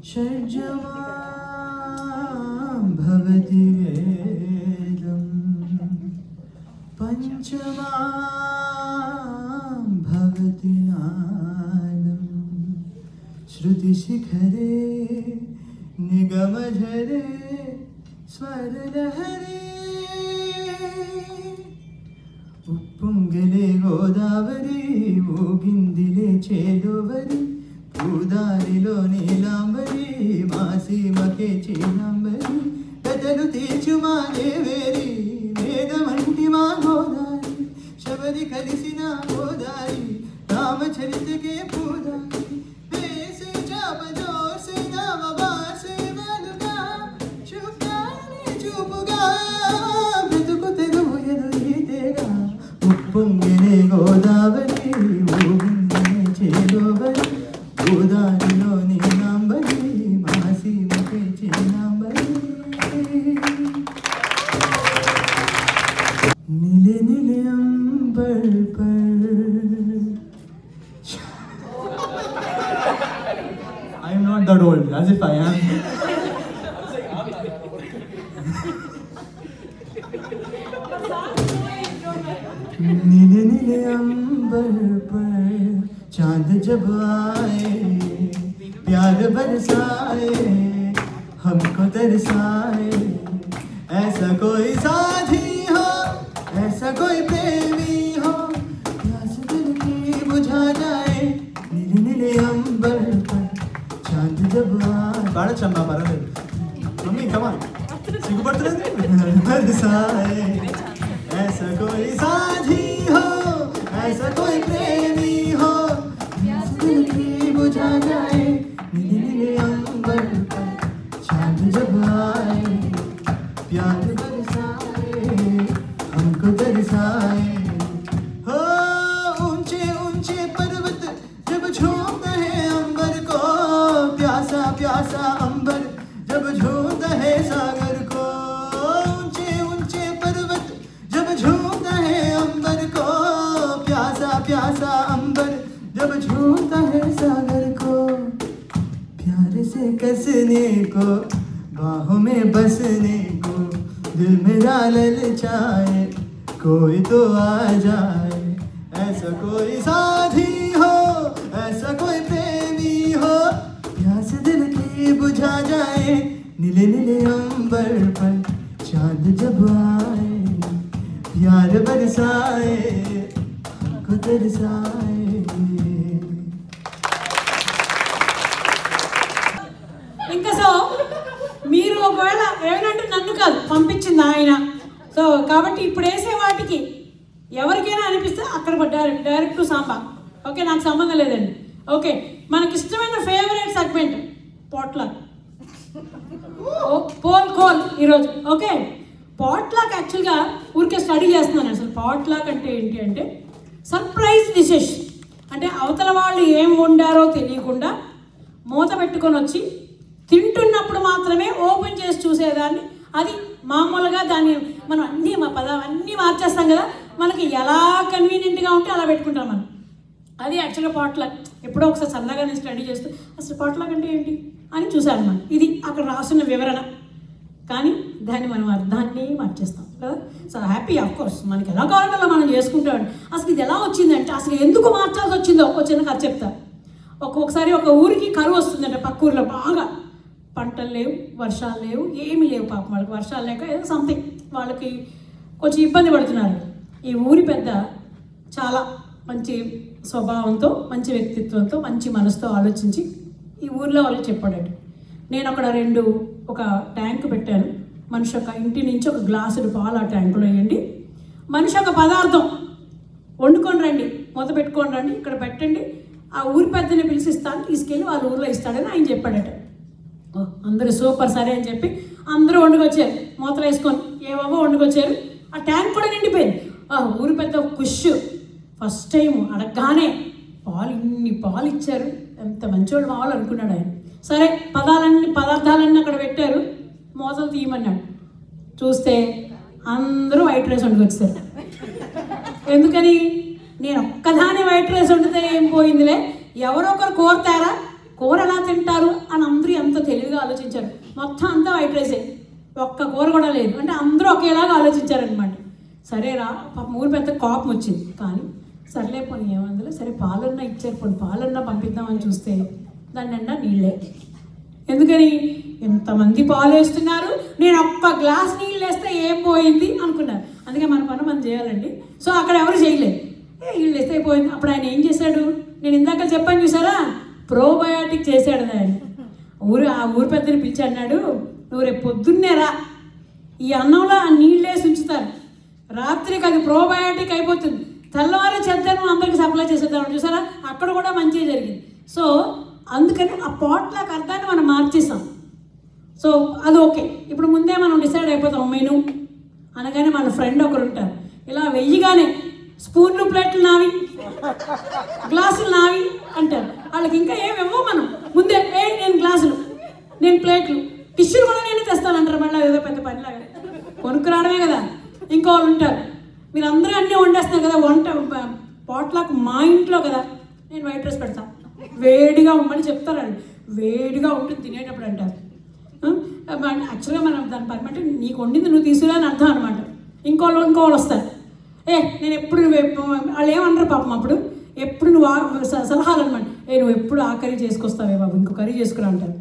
షడ్జమా భవతి వేదం పంచమా భవతి నాదం శృతిశిఖరే నిగమఝరే స్వరలహరే ఉప్పొంగలే గోదావరి ఊగిందిలే చేదోవరి పూదారిలో నీలాంబరి మాసీమకే చీనాంబరి కథలు తీర్చు మా దేవేరి వేదమంటి మా గోదారి శబరి కలిసిన గోదారి రామచరితకే పూదారి వేసే చాప జోర్సే నామ బాసే వెలుగా చూపాలి చూపుగా బ్రతుకు తెరువు ఎదురీతేగా ఉప్పొంగినే గోదావరి ఊగిందినే చేదోవరి గోదారిలో నీలాంబరి మాసీమకే చీనాంబరి नीले नीले अंबर पर I am not that old, as if I am. नीले नीले अंबर पर चांद जब आए प्यार बरसाए हमको तरसाए ऐसा कोई साथी हो ऐसा कोई प्रेमी हो प्यास दिल की बुझा जाए नीले नीले अंबर पर चांद जब आए पाड़चम्मा परवाలేదు मम्मी कमा सिग्గుపడుతుంది बरसाए ऐसा कोई साथी हो ऐसा कोई प्रेमी हो प्यास दिल की बुझा जाए नीले नीले अंबर पर चांद जब आए प्यार बरसाए हमको दरसाए हो ऊंचे ऊंचे पर्वत जब झूमता है अंबर को प्यासा प्यासा अंबर जब झूमता है सागर को ऊंचे ऊंचे पर्वत जब झूमता है अंबर को प्यासा प्यासा अंबर जब झूमता है सागर को प्यार से कसने को बाहों में बसने को दिल मेरा ललचाए कोई तो आ जाए ऐसा कोई साथी हो ऐसा कोई प्रेमी हो प्यास दिल की बुझा जाए नीले नीले अंबर पर चांद जब आए प्यार बरसाए हमको तरसाए ఇంకా సో మీరు ఒకవేళ ఏమంటే నన్ను కాదు పంపించింది ఆయన. సో కాబట్టి ఇప్పుడు వేసే వాటికి ఎవరికైనా అనిపిస్తే అక్కడ డైరెక్ట్ సాంబా. ఓకే, నాకు సంబంధం లేదండి. ఓకే, మనకి ఇష్టమైన ఫేవరెట్ సెగ్మెంట్ పాట్లాక్, కోల్ ఈరోజు. ఓకే, పాట్లాక్ యాక్చువల్గా ఊరికే స్టడీ చేస్తున్నాను. అసలు పాట్లాక్ అంటే ఏంటి అంటే సర్ప్రైజ్ డిషెస్. అంటే అవతల వాళ్ళు ఏం వండారో తెలియకుండా మూత పెట్టుకొని వచ్చి తింటున్నప్పుడు మాత్రమే ఓపెన్ చేసి చూసేదాన్ని. అది మామూలుగా దాన్ని మనం అన్నీ మార్చేస్తాం కదా, మనకి ఎలా కన్వీనియంట్గా ఉంటే అలా పెట్టుకుంటాం మనం. అది యాక్చువల్గా పాట్లాక్. ఎప్పుడో ఒకసారి సరదాగా నేను స్టడీ చేస్తూ అసలు పాట్లాక్ అంటే ఏంటి అని చూశాను మనం. ఇది అక్కడ రాస్తున్న వివరణ, కానీ దాన్ని మనం అర్థాన్ని మార్చేస్తాం కదా. సో హ్యాపీ ఆఫ్ కోర్స్, మనకి ఎలా కావాలంటే అలా మనం చేసుకుంటామండి. అసలు ఇది ఎలా వచ్చిందంటే, అసలు ఎందుకు మార్చాల్సి వచ్చిందో ఒక చిన్న కథ చెప్తా. ఒక్కొక్కసారి ఒక ఊరికి కరువు వస్తుందంటే, పక్క ఊరిలో బాగా పంటలు లేవు, వర్షాలు లేవు, ఏమీ లేవు. పాపం వాళ్ళకి వర్షాలు లేక ఏదో సంథింగ్ వాళ్ళకి కొంచెం ఇబ్బంది పడుతున్నారు. ఈ ఊరి పెద్ద చాలా మంచి స్వభావంతో, మంచి వ్యక్తిత్వంతో, మంచి మనసుతో ఆలోచించి ఈ ఊర్లో వాళ్ళకి చెప్పాడట, నేను అక్కడ ఒక ట్యాంక్ పెట్టాను, మనిషి ఒక ఇంటి నుంచి ఒక గ్లాసుడు పాలు ఆ ట్యాంకులో వేయండి, మనిషి ఒక పదార్థం వండుకొని రండి, మూత పెట్టుకొని రండి, ఇక్కడ పెట్టండి, ఆ ఊరి పెద్దని పిలిచిస్తాను, తీసుకెళ్ళి వాళ్ళ ఊర్లో ఇస్తాడని ఆయన చెప్పాడట. అందరూ సూపర్ సరే అని చెప్పి అందరూ వండుకొచ్చారు, మూతలు వేసుకొని ఏవేవో వండుకొచ్చారు. ఆ ట్యాంక్ కూడా నిండిపోయింది. ఊరి పెద్ద ఖుష్. ఫస్ట్ టైం అడగగానే ఇన్ని పాలు ఇచ్చారు, ఎంత మంచివాడు మా వాళ్ళు అనుకున్నాడు ఆయన. సరే పదార్థాలన్నీ అక్కడ పెట్టారు, మూతలు తీయమన్నాడు. చూస్తే అందరూ వైట్ రైస్ వండుకొచ్చారు. ఎందుకని? నేను ఒక్కదాని వైట్ రైస్ వండితే ఏం పోయిందిలే, ఎవరో ఒకరు కోరుతారా, కూర ఎలా తింటారు అని అందరూ ఎంత తెలివిగా ఆలోచించారు. మొత్తం అంతా వైట్ రైసే, ఒక్క కూర కూడా లేదు. అంటే అందరూ ఒకేలాగా ఆలోచించారనమాట. సరేరా, పాపం ఊరి పెద్ద కోపం వచ్చింది. కానీ సర్లే పోనీ ఏమందులో, సరే పాలన్నా ఇచ్చారు, పోనీ పాలన్నా పంపిద్దామని చూస్తే దాని నిండా నీళ్ళే. ఎందుకని? ఎంతమంది పాలు వేస్తున్నారు, నేను ఒక్క గ్లాస్ నీళ్ళు వేస్తే ఏం పోయింది అనుకున్నారు. అందుకే మన పని మనం చేయాలండి. సో అక్కడ ఎవరు చేయలేదు, వీళ్ళు వేస్తే పోయింది. అప్పుడు ఆయన ఏం చేశాడు, నేను ఇందాక చెప్పాను చూసారా, ప్రోబయాటిక్ చేశాడు ఆయన. ఆ ఊరి పెద్దని పిలిచి అన్నాడు, నువ్వు రేపు పొద్దున్నేరా, ఈ అన్నంలో ఆ నీళ్ళు వేసి ఉంచుతారు, రాత్రికి అది ప్రోబయాటిక్ అయిపోతుంది, తెల్లవారు చెద్దాను అందరికి సప్లై చేసేద్దామని. చూసారా, అక్కడ కూడా మంచిగా జరిగింది. సో అందుకని ఆ పాట్లాక్ అర్థాన్ని మనం మార్చేసాం. సో అది ఓకే. ఇప్పుడు ముందే మనం డిసైడ్ అయిపోతాం, మెను అనగానే మన ఫ్రెండ్ ఒకరు ఉంటారు, ఇలా వెయ్యగానే స్పూన్లు ప్లేట్లు నావి, గ్లాసులు నావి అంటారు. వాళ్ళకి ఇంకా ఏమేమో మనం ముందే నేను గ్లాసులు, నేను ప్లేట్లు, టిష్యూలు కూడా నేనే తెస్తానంటారు. మళ్ళీ ఏదో పెద్ద పనిలాగా కొనుక్కు రావడమే కదా. ఇంకో వాళ్ళు ఉంటారు, మీరు అందరూ అన్నీ వండేస్తున్నారు కదా, వంట పాట్లాక్ మా ఇంట్లో కదా, నేను వైట్ రైస్ పెడతాను, వేడిగా ఉమ్మని చెప్తారండి, వేడిగా ఉంటుంది తినేటప్పుడు అంటారు. యాక్చువల్గా మనం దాని పని నీకు వండింది నువ్వు తీసుకురా అని అర్థం అనమాట. ఇంకోళ్ళు వస్తారు, నేను ఎప్పుడు వాళ్ళు ఏమన్నారు పాపం, అప్పుడు ఎప్పుడు నువ్వు సలహాలు అనమాట, నువ్వు ఎప్పుడు ఆ కర్రీ చేసుకొస్తావే బాబు, ఇంకో కర్రీ చేసుకురా అంటారు.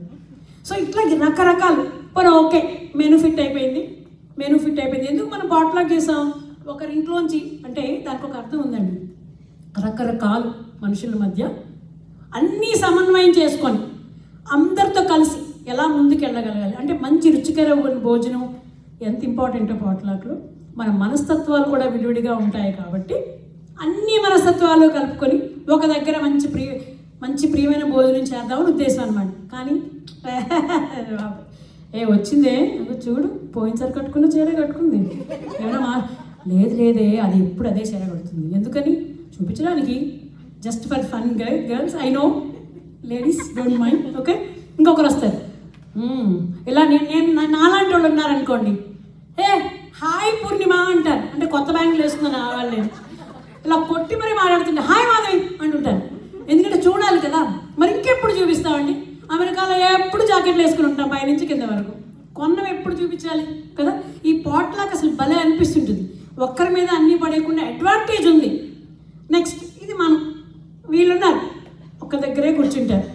సో ఇట్లా రకరకాలు. పోనీ ఓకే, మెనూ ఫిట్ అయిపోయింది. ఎందుకు మనం పాట్లాక్ చేసాం? ఒకరింట్లోంచి, అంటే దానికి ఒక అర్థం ఉందండి. రకరకాలు మనుషుల మధ్య అన్నీ సమన్వయం చేసుకొని అందరితో కలిసి ఎలా ముందుకు వెళ్ళగలగాలి అంటే మంచి రుచికరమైన భోజనం ఎంత ఇంపార్టెంటో పాట్లాక్లో. మన మనస్తత్వాలు కూడా విడివిడిగా ఉంటాయి కాబట్టి అన్ని మనస్తత్వాలు కలుపుకొని ఒక దగ్గర మంచి ప్రియమైన భోజనం చేద్దామని ఉద్దేశం అనమాట. కానీ వచ్చిందే చూడు, పోయినసారి కట్టుకున్న చీర కట్టుకుంది, ఏమన్నా లేదే, అది ఎప్పుడు అదే చీర కడుతుంది. ఎందుకని? చూపించడానికి, just for fun. Girls I know, ladies don't mind. Okay, ఇంకొకరు వస్తారు ఇలా, నేను నాలాంటి వాళ్ళు ఉన్నారనుకోండి, హాయ్ పూర్ణిమ అంటారు, అంటే కొత్త బ్యాంకులు వేసుకున్నాను వాళ్ళే, ఇలా కొట్టి మరీ మాట్లాడుతుంటే హాయ్ మాధవి అంటుంటారు. ఎందుకంటే చూడాలి కదా, మరి ఇంకెప్పుడు చూపిస్తామండి? అమెరికాలో ఎప్పుడు జాకెట్లు వేసుకుని ఉంటాం పైనుంచి కింద వరకు, కొన్నం ఎప్పుడు చూపించాలి కదా. ఈ పాట్లాక్ అసలు భలే అనిపిస్తుంటుంది, ఒక్కరి మీద అన్నీ పడేయకుండా అడ్వాంటేజ్ ఉంది. నెక్స్ట్ ఇది మనం, వీళ్ళున్నారు ఒక్క దగ్గరే కూర్చుంటారు.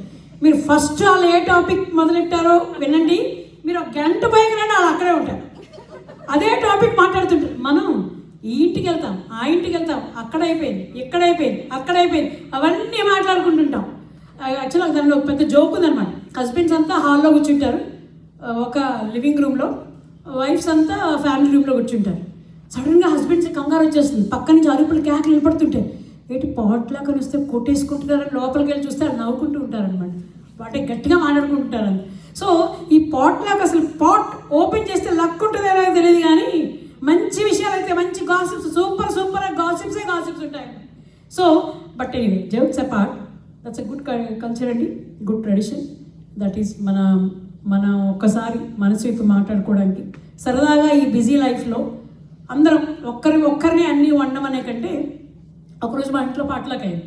మీరు ఫస్ట్ వాళ్ళు ఏ టాపిక్ మొదలెట్టారో వినండి, మీరు ఒక గంట పైకి రండి, వాళ్ళు అక్కడే ఉంటారు, అదే టాపిక్ మాట్లాడుతుంటారు. మనం ఈ ఇంటికి వెళ్తాం, ఆ ఇంటికి వెళ్తాం, అక్కడైపోయింది, అక్కడైపోయింది, అవన్నీ మాట్లాడుకుంటుంటాం. యాక్చువల్గా దానిలో ఒక పెద్ద జోక్ ఉందన్నమాట. హస్బెండ్స్ అంతా హాల్లో కూర్చుంటారు ఒక లివింగ్ రూమ్లో, వైఫ్స్ అంతా ఫ్యామిలీ రూమ్లో కూర్చుంటారు. సడన్గా హస్బెండ్స్ కంగారు వచ్చేస్తుంది, పక్క నుంచి అరుపులు కేకలు నిలబడుతుంటాయి. ఏంటి పాట్లాగా వస్తే కొట్టేసుకుంటున్నారని లోపలికి వెళ్ళి చూస్తే వాళ్ళు నవ్వుకుంటూ ఉంటారనమాట. వాటి గట్టిగా మాట్లాడుకుంటారని. సో ఈ పాట్లాగా అసలు పాట్ ఓపెన్ చేస్తే లక్ ఉంటుందేమో తెలియదు, కానీ మంచి విషయాలు అయితే మంచి గాసిప్స్, సూపర్ సూపర్ గాసిప్స్ ఉంటాయి. So but anyway, jokes apart, that's a good culture అండి, గుడ్ ట్రెడిషన్. దట్ ఈస్ మన ఒక్కసారి మనసు వైపు మాట్లాడుకోవడానికి సరదాగా ఈ బిజీ లైఫ్లో అందరం ఒక్కరిని అన్నీ వండమనే కంటే ఒకరోజు మా ఇంట్లో పాటలకు అయింది.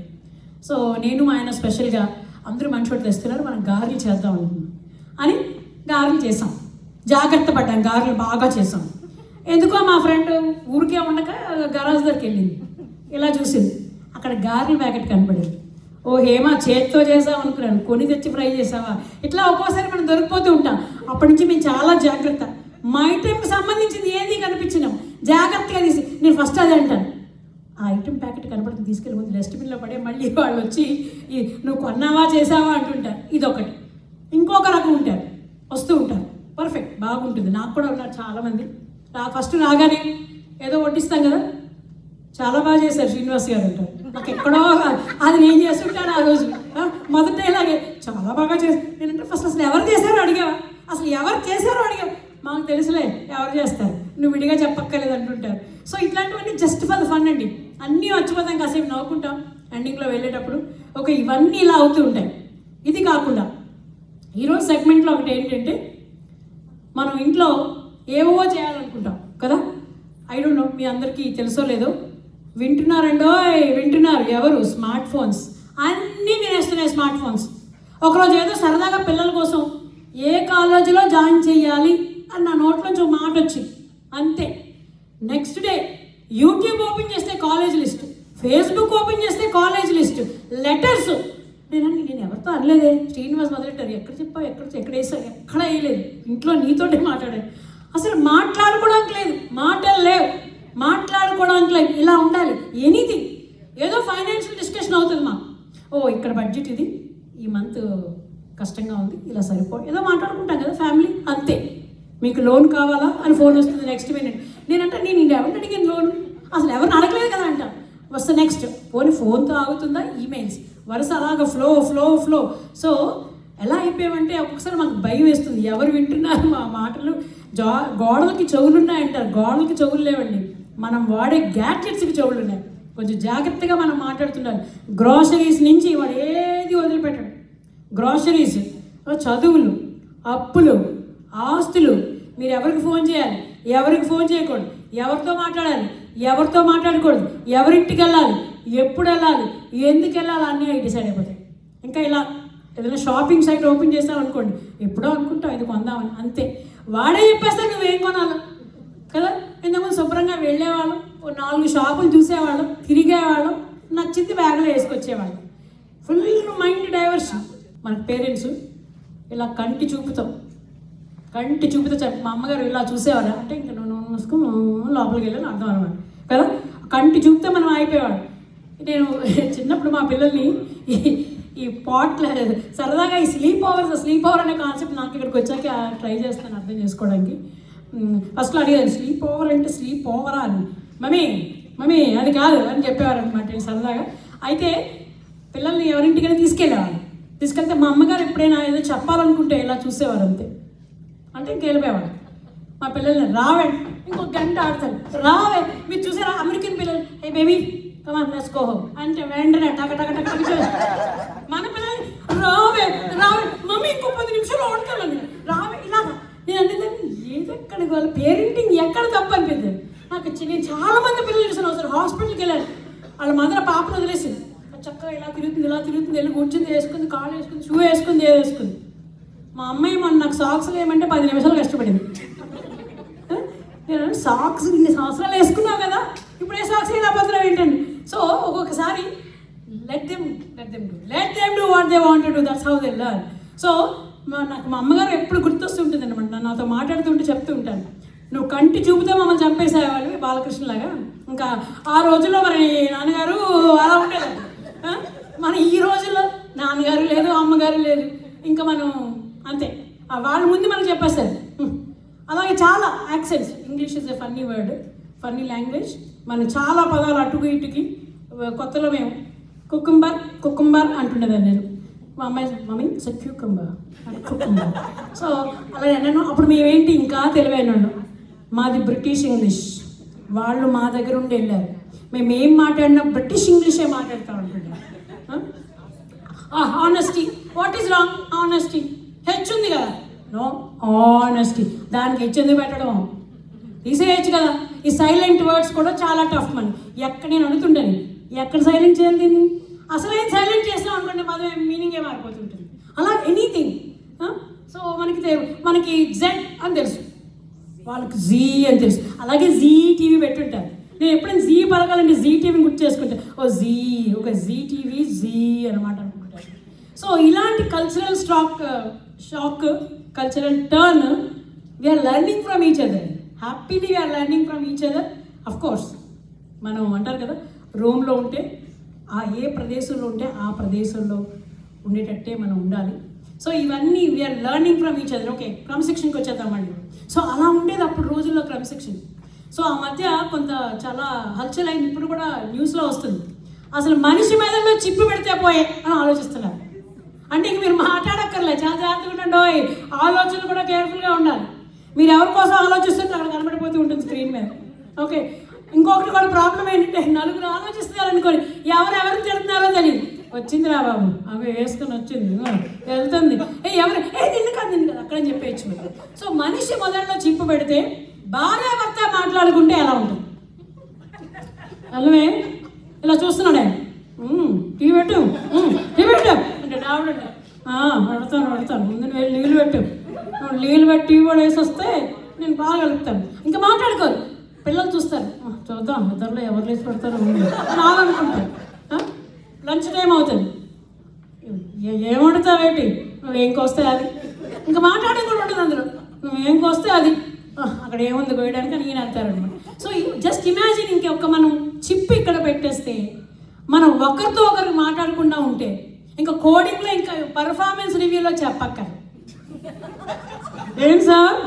సో నేను మా ఆయన స్పెషల్గా అందరూ మనిషి తెస్తున్నారు, మనం గారెలు చేద్దాం అనుకున్నాం అని గారెలు చేసాం. జాగ్రత్త పడ్డాం, గారెలు బాగా చేసాం. ఎందుకో మా ఫ్రెండ్ ఊరికే ఉండక గరాజ్ దగ్గరికి వెళ్ళింది, ఇలా చూసింది, అక్కడ గారెల ప్యాకెట్ కనపడింది. ఓ హేమా చేతితో చేసావు అనుకున్నాను, కొని తెచ్చి ఫ్రై చేసావా, ఇట్లా ఒక్కోసారి మనం దొరికిపోతూ ఉంటాం. అప్పటి నుంచి మేము చాలా జాగ్రత్త, మా ఐటెంకి సంబంధించింది ఏది కనిపించినాం జాగ్రత్తగా తీసి, నేను ఫస్ట్ అదే అంటాను, ఆ ఐటెం ప్యాకెట్ కనపడుతుంది తీసుకెళ్ళి ముందు డస్ట్బిన్లో పడే, మళ్ళీ వాళ్ళు వచ్చి నువ్వు కొన్నావా చేసావా అంటుంటారు. ఇదొకటి. ఇంకొక రకం ఉంటారు, వస్తూ ఉంటారు, పర్ఫెక్ట్ బాగుంటుంది. నాకు కూడా ఉన్నారు చాలామంది. ఫస్ట్ రాగానే ఏదో వడ్డిస్తాం కదా, చాలా బాగా చేశారు శ్రీనివాస్ గారు అంటారు. నాకు ఎక్కడో అది నేను చేస్తుంటాను ఆ రోజు. మొదట ఇలాగే చాలా బాగా చేశారు. నేనంటే ఫస్ట్ అసలు ఎవరు చేశారో అడిగావా, అసలు ఎవరు చేశారో అడిగావు, మాకు తెలుసులే ఎవరు చేస్తారు, నువ్వు విడిగా చెప్పక్కర్లేదు అంటుంటారు. సో ఇట్లాంటివన్నీ జస్ట్ ఫర్ ద ఫన్ అండి. అన్నీ మర్చిపోతాం, కాసేపు నవ్వుకుంటాం, ఎండింగ్లో వెళ్ళేటప్పుడు ఓకే ఇవన్నీ ఇలా అవుతూ ఉంటాయి. ఇది కాకుండా ఈరోజు సెగ్మెంట్లో ఒకటి ఏంటంటే, మనం ఇంట్లో ఏవో చేయాలనుకుంటాం కదా. ఐ డోంట్ నో మీ అందరికీ తెలుసో లేదో, వింటున్నారు ఎవరు, స్మార్ట్ ఫోన్స్ అన్నీ వినేస్తున్నాయి స్మార్ట్ ఫోన్స్. ఒకరోజు ఏదో సరదాగా పిల్లల కోసం ఏ కాలేజీలో జాయిన్ చేయాలి అని నా నోట్లోంచి ఒక మాట వచ్చింది, అంతే. నెక్స్ట్ డే యూట్యూబ్ ఓపెన్ చేస్తే కాలేజ్ లిస్ట్, ఫేస్బుక్ ఓపెన్ చేస్తే కాలేజ్ లిస్ట్, లెటర్స్. నేను ఎవరితో అనలేదే, శ్రీనివాస్ మొదలెట్టారు, ఎక్కడ చెప్పావు, ఎక్కడ వేసావు, ఎక్కడ వేయలేదు, ఇంట్లో నీతోటే మాట్లాడారు. అసలు మాట్లాడుకోవడానికి లేదు, మాటలు లేవు, మాట్లాడుకోవడానికి లేదు. ఇలా ఉండాలి. ఎనీథింగ్ ఏదో ఫైనాన్షియల్ డిస్కషన్ అవుతుంది మా, ఓ ఇక్కడ బడ్జెట్ ఇది, ఈ మంత్ కష్టంగా ఉంది, ఇలా ఏదో మాట్లాడుకుంటాం కదా ఫ్యామిలీ, అంతే. మీకు లోన్ కావాలా అని ఫోన్ వస్తుంది నెక్స్ట్ మినిట్. నేనంటే నేను ఎవరిని అడిగాను లోన్, అసలు ఎవరిని అడగలేదు కదా అంట. వస్తే నెక్స్ట్ ఫోన్తో ఆగుతుందా, ఈమెయిల్స్ వరుస అలాగా ఫ్లో. సో ఎలా అయిపోయామంటే ఒక్కొక్కసారి మాకు భయం వేస్తుంది, ఎవరు వింటున్నారు మా మాటలు. గోడలకి చెవులు ఉన్నాయంటారు, గోడలకి చెవులు లేవండి, మనం వాడే గ్యాడ్జెట్స్కి చెవులు ఉన్నాయి. కొంచెం జాగ్రత్తగా మనం మాట్లాడుతున్నారు. గ్రాసరీస్ నుంచి వాడు ఏది వదిలిపెట్టాడు. గ్రాసరీస్, చదువులు, అప్పులు, ఆస్తులు, మీరు ఎవరికి ఫోన్ చేయాలి, ఎవరికి ఫోన్ చేయకూడదు, ఎవరితో మాట్లాడాలి, ఎవరితో మాట్లాడకూడదు, ఎవరింటికి వెళ్ళాలి, ఎప్పుడు వెళ్ళాలి, ఎందుకు వెళ్ళాలి, అన్నీ అవి డిసైడ్ అయిపోతాయి. ఇంకా ఇలా ఏదైనా షాపింగ్ సైట్ ఓపెన్ చేస్తావు అనుకోండి, ఎప్పుడో అనుకుంటావు ఇది కొందామని, అంతే. వాడే చెప్పేస్తాడు నువ్వేం కొనాలి కదా. ఇంతకుముందు శుభ్రంగా వెళ్ళేవాళ్ళం, 4 షాపులు చూసేవాళ్ళం, తిరిగేవాళ్ళం, నచ్చింది బ్యాగ్లో వేసుకొచ్చేవాళ్ళం. Full mind diversion. మన పేరెంట్స్ ఇలా కంటి చూపుతో మా అమ్మగారు ఇలా చూసేవాళ్ళు అంటే ఇంకా నువ్వు మూసుకుని లోపలికి వెళ్ళని అర్థం అనమాట కదా. కంటి చూపుతో మనం అయిపోయేవాడు. నేను చిన్నప్పుడు మా పిల్లల్ని ఈ పాట్ల సరదాగా ఈ స్లీప్ ఓవర్ అనే కాన్సెప్ట్ నాకు ఇక్కడికి వచ్చాక ట్రై చేస్తాను అర్థం చేసుకోవడానికి. ఫస్ట్లో అడిగాను స్లీప్ ఓవర్ అంటే స్లీప్ ఓవరా అని, మమ్మీ అది కాదు అని చెప్పేవారు అనమాట సరదాగా. అయితే పిల్లల్ని ఎవరింటికైనా తీసుకెళ్తే మా అమ్మగారు ఎప్పుడైనా ఏదో చెప్పాలనుకుంటే ఇలా చూసేవారు అంతే. అంటే ఇంకెళ్ళిపోయేవాడు. మా పిల్లల్ని రావే ఇంకొక గంట ఆడతారు, రావే మీరు చూసారా అమెరికన్ పిల్లలు, hey baby come on let's go home అంటే వెంటనే టక మన పిల్లల్ని రావే మమ్మీ ఇంకో 10 నిమిషాలు ఆడతాను రావే ఇలాగా. నేను అంటే ఏదెక్కడికి వాళ్ళ పేరెంటింగ్ ఎక్కడ తప్పు అనిపించింది నాకు. నేను చాలా మంది పిల్లలు చూసాను, ఒకసారి హాస్పిటల్కి వెళ్ళాను, వాళ్ళ మదర్ పాపను వదిలేసింది, చక్కగా ఇలా తిరుగుతుంది వెళ్ళి కూర్చుంది, వేసుకుంది, కాళ్ళు వేసుకుంది, షూ వేసుకుంది. మా అమ్మాయి మొన్న నాకు సాక్స్ వేయమంటే 10 నిమిషాలు కష్టపడింది. నేను సాక్స్ ఇన్ని సంవత్సరాలు వేసుకున్నావు కదా, ఇప్పుడు ఏ సాక్స్ ఇలా పోతున్నావు ఏంటండి. సో ఒక్కొక్కసారి let them do what they want to do, that's how they learn. So నాకు మా అమ్మగారు ఎప్పుడు గుర్తొస్తుంటుంది అనమాట, నాతో మాట్లాడుతుంటే చెప్తూ ఉంటాను, నువ్వు కంటి చూపుతో మమ్మల్ని చంపేసేవాళ్ళు బాలకృష్ణలాగా. ఇంకా ఆ రోజుల్లో మరి నాన్నగారు అలా ఉండేది. మన ఈ రోజుల్లో నాన్నగారు లేదు, అమ్మగారు లేదు, ఇంకా మనం అంతే, వాళ్ళ ముందు మనకు చెప్పేస్తారు. అలాగే చాలా accents, English is a funny word, funny language. మనం చాలా పదాలు అటుకు ఇటుకి కొత్తలో మేము కుకుంబర్ అంటుండేదాన్ని నేను. మా అమ్మాయి mummy so cucumber cucumber. So అలా అన్నాను. అప్పుడు మేమేంటి ఇంకా తెలివైన వాళ్ళు, మాది బ్రిటిష్ ఇంగ్లీష్, వాళ్ళు మా దగ్గర ఉండి వెళ్ళారు. మేము ఏం మాట్లాడినా బ్రిటిష్ ఇంగ్లీషే మాట్లాడుతూ ఉంటున్నాం. Honesty, what is wrong? Honesty H ఉంది కదా, నో ఆనెస్టీ, దానికి హెచ్ ఎందుకు పెట్టడం, తీసేయచ్చు కదా. ఈ సైలెంట్ వర్డ్స్ కూడా చాలా టఫ్ మన. ఎక్కడ నేను అడుగుతుంటాను, ఎక్కడ సైలెంట్ చేయాలి దీన్ని? అసలు ఏం సైలెంట్ చేస్తాం అనుకోండి, మాది మీనింగే మారిపోతుంటుంది. అలా ఎనీథింగ్. సో మనకి జెడ్ అని తెలుసు, వాళ్ళకి జీ అని తెలుసు. అలాగే జీ టీవీ పెట్టుంటారు. నేను ఎప్పుడైనా జీ పలకాలంటే జీ టీవీని గుర్తు చేసుకుంటాను. ఓ జీ, ఒక జీ టీవీ జీ అనమాట అనుకుంటాను. సో ఇలాంటి cultural shock, cultural turn we are learning from each other. Happily we are learning from each other. Of course మనం అంటారు కదా, రోమ్లో ఉంటే ఏ ప్రదేశంలో ఉంటే ఆ ప్రదేశంలో ఉండేటట్టే మనం ఉండాలి. సో ఇవన్నీ we're learning from each other. Okay, క్రమశిక్షణకి వచ్చేద్దామండి. సో అలా ఉండేది అప్పుడు రోజుల్లో క్రమశిక్షణ. సో ఆ మధ్య కొంత చాలా హల్చల్ అయింది, ఇప్పుడు కూడా న్యూస్లో వస్తుంది. అసలు మనిషి మెదడులో చిప్పు పెడితే పోయే అని ఆలోచిస్తున్నారు. అంటే ఇంక మీరు మాట్లాడక్కర్లే, చాలా జాగ్రత్తగా ఉండండి. ఆలోచనలు కూడా కేర్ఫుల్గా ఉండాలి. మీరు ఎవరి కోసం ఆలోచిస్తుంటే అక్కడ కనబడిపోతూ ఉంటుంది స్క్రీన్ మీద. ఓకే, ఇంకొకటి కూడా ప్రాబ్లం ఏంటంటే, నలుగురు ఆలోచిస్తున్నారు అనుకోండి, ఎవరెవరు తిడుతున్నారో తెలియదు. వచ్చింది రా బాబు, అవి వేసుకొని వచ్చింది, వెళ్తుంది, ఎవరు నిన్ను కాదు అక్కడ అని చెప్పేయచ్చు మీరు. సో మనిషి మొదట్లో చిప్పు పెడితే భార్యాభర్త మాట్లాడుకుంటే ఎలా ఉంటుంది? అల్లమే ఇలా చూస్తున్నాడే, టీ పెట్టు అంటే ఆవిడ పెడతాను ముందు వెళ్ళి నీళ్ళు పెట్టు, నీళ్ళు పెట్టి టీ కూడా వేసి వస్తే నేను బాగా కలుపుతాను. ఇంకా మాట్లాడుకోరు. పిల్లలు చూస్తారు, చూద్దాం ఇద్దరులో ఎవరు లేచి పెడతారు అని అనుకుంటారు. లంచ్ టైం అవుతుంది, ఏమంటావేంటి, నువ్వేం కోస్తే అది, ఇంకా మాట్లాడడం కూడా ఉంటుంది అందులో. నువ్వేం కోస్తే అది, అక్కడ ఏముంది కోయడానికి అని ఈయన అంటారనమాట. సో జస్ట్ ఇమాజిన్, ఇంకొక మనం చిప్ ఇక్కడ పెట్టేస్తే మనం ఒకరితో ఒకరు మాట్లాడకుండా ఉంటే ఇంకా కోడింగ్లో ఇంకా పర్ఫార్మెన్స్ రివ్యూలో చెప్పక్కర్ ఏం సార్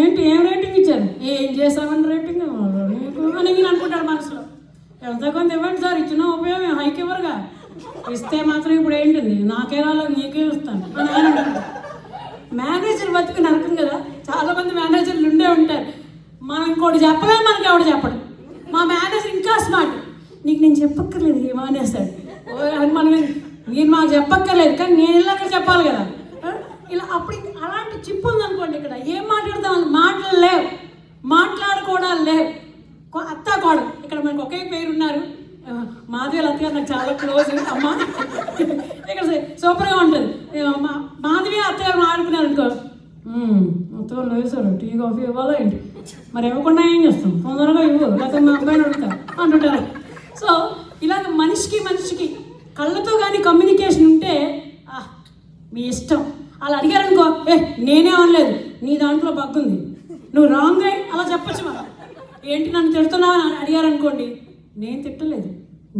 ఏంటి ఏం రేటింగ్ ఇచ్చారు, ఏం చేసామని రేటింగ్ అని నేను అనుకుంటాడు మనసులో. ఎంత కొంత ఇవ్వండి సార్, ఇచ్చిన ఉపయోగం హైక్ ఇవ్వరుగా, ఇస్తే మాత్రం ఇప్పుడు ఏంటింది నాకే రాలేదు నీకే ఇస్తాను అని ఆయన అంటారు. మేనేజర్ బతుకు నరకం కదా. చాలామంది మేనేజర్లు ఉండే ఉంటారు, మనం ఇంకోటి చెప్పలేము, మనకి ఎవడు చెప్పడు. మా మేనేజర్ ఇంకా స్మార్ట్, నీకు నేను చెప్పక్కర్లేదు ఏమనేస్తాడు. మనం మీరు మాకు చెప్పక్కర్లేదు, కానీ నేను వెళ్ళాక చెప్పాలి కదా. ఇలా అప్పుడు అలాంటి చిప్పు ఉందనుకోండి, ఇక్కడ ఏం మాట్లాడతాం, మాటలు లేవు, మాట్లాడుకోవడాలు లేవు. అత్త కోడలు, ఇక్కడ మనకు ఒకే పేరు ఉన్నారు, మాధవి అత్తగారు నాకు చాలా క్లోజ్ అమ్మ. ఇక్కడ సూపర్గా ఉంటుంది. మాధవి అత్తగారు మాట్లాడుకున్నారు అనుకో, మొత్తం లేదు సార్ టీ కాఫీ ఇవ్వాలా ఏంటి, మరి ఇవ్వకుండా ఏం చేస్తాం, తొందరగా ఇవ్వు లేకపోతే మా అబ్బాయిని అడుగుతారు అంటుంటారు. సో ఇలాగ మనిషికి కళ్ళతో కానీ కమ్యూనికేషన్ ఉంటే మీ ఇష్టం. అలా అడిగారనుకో, నేనే అనలేదు, నీ దాంట్లో బగ్గుంది, నువ్వు రాంగ్ అలా చెప్పచ్చు. మనం ఏంటి నన్ను తిడుతున్నావు అని అడిగారనుకోండి, నేను తిట్టలేదు,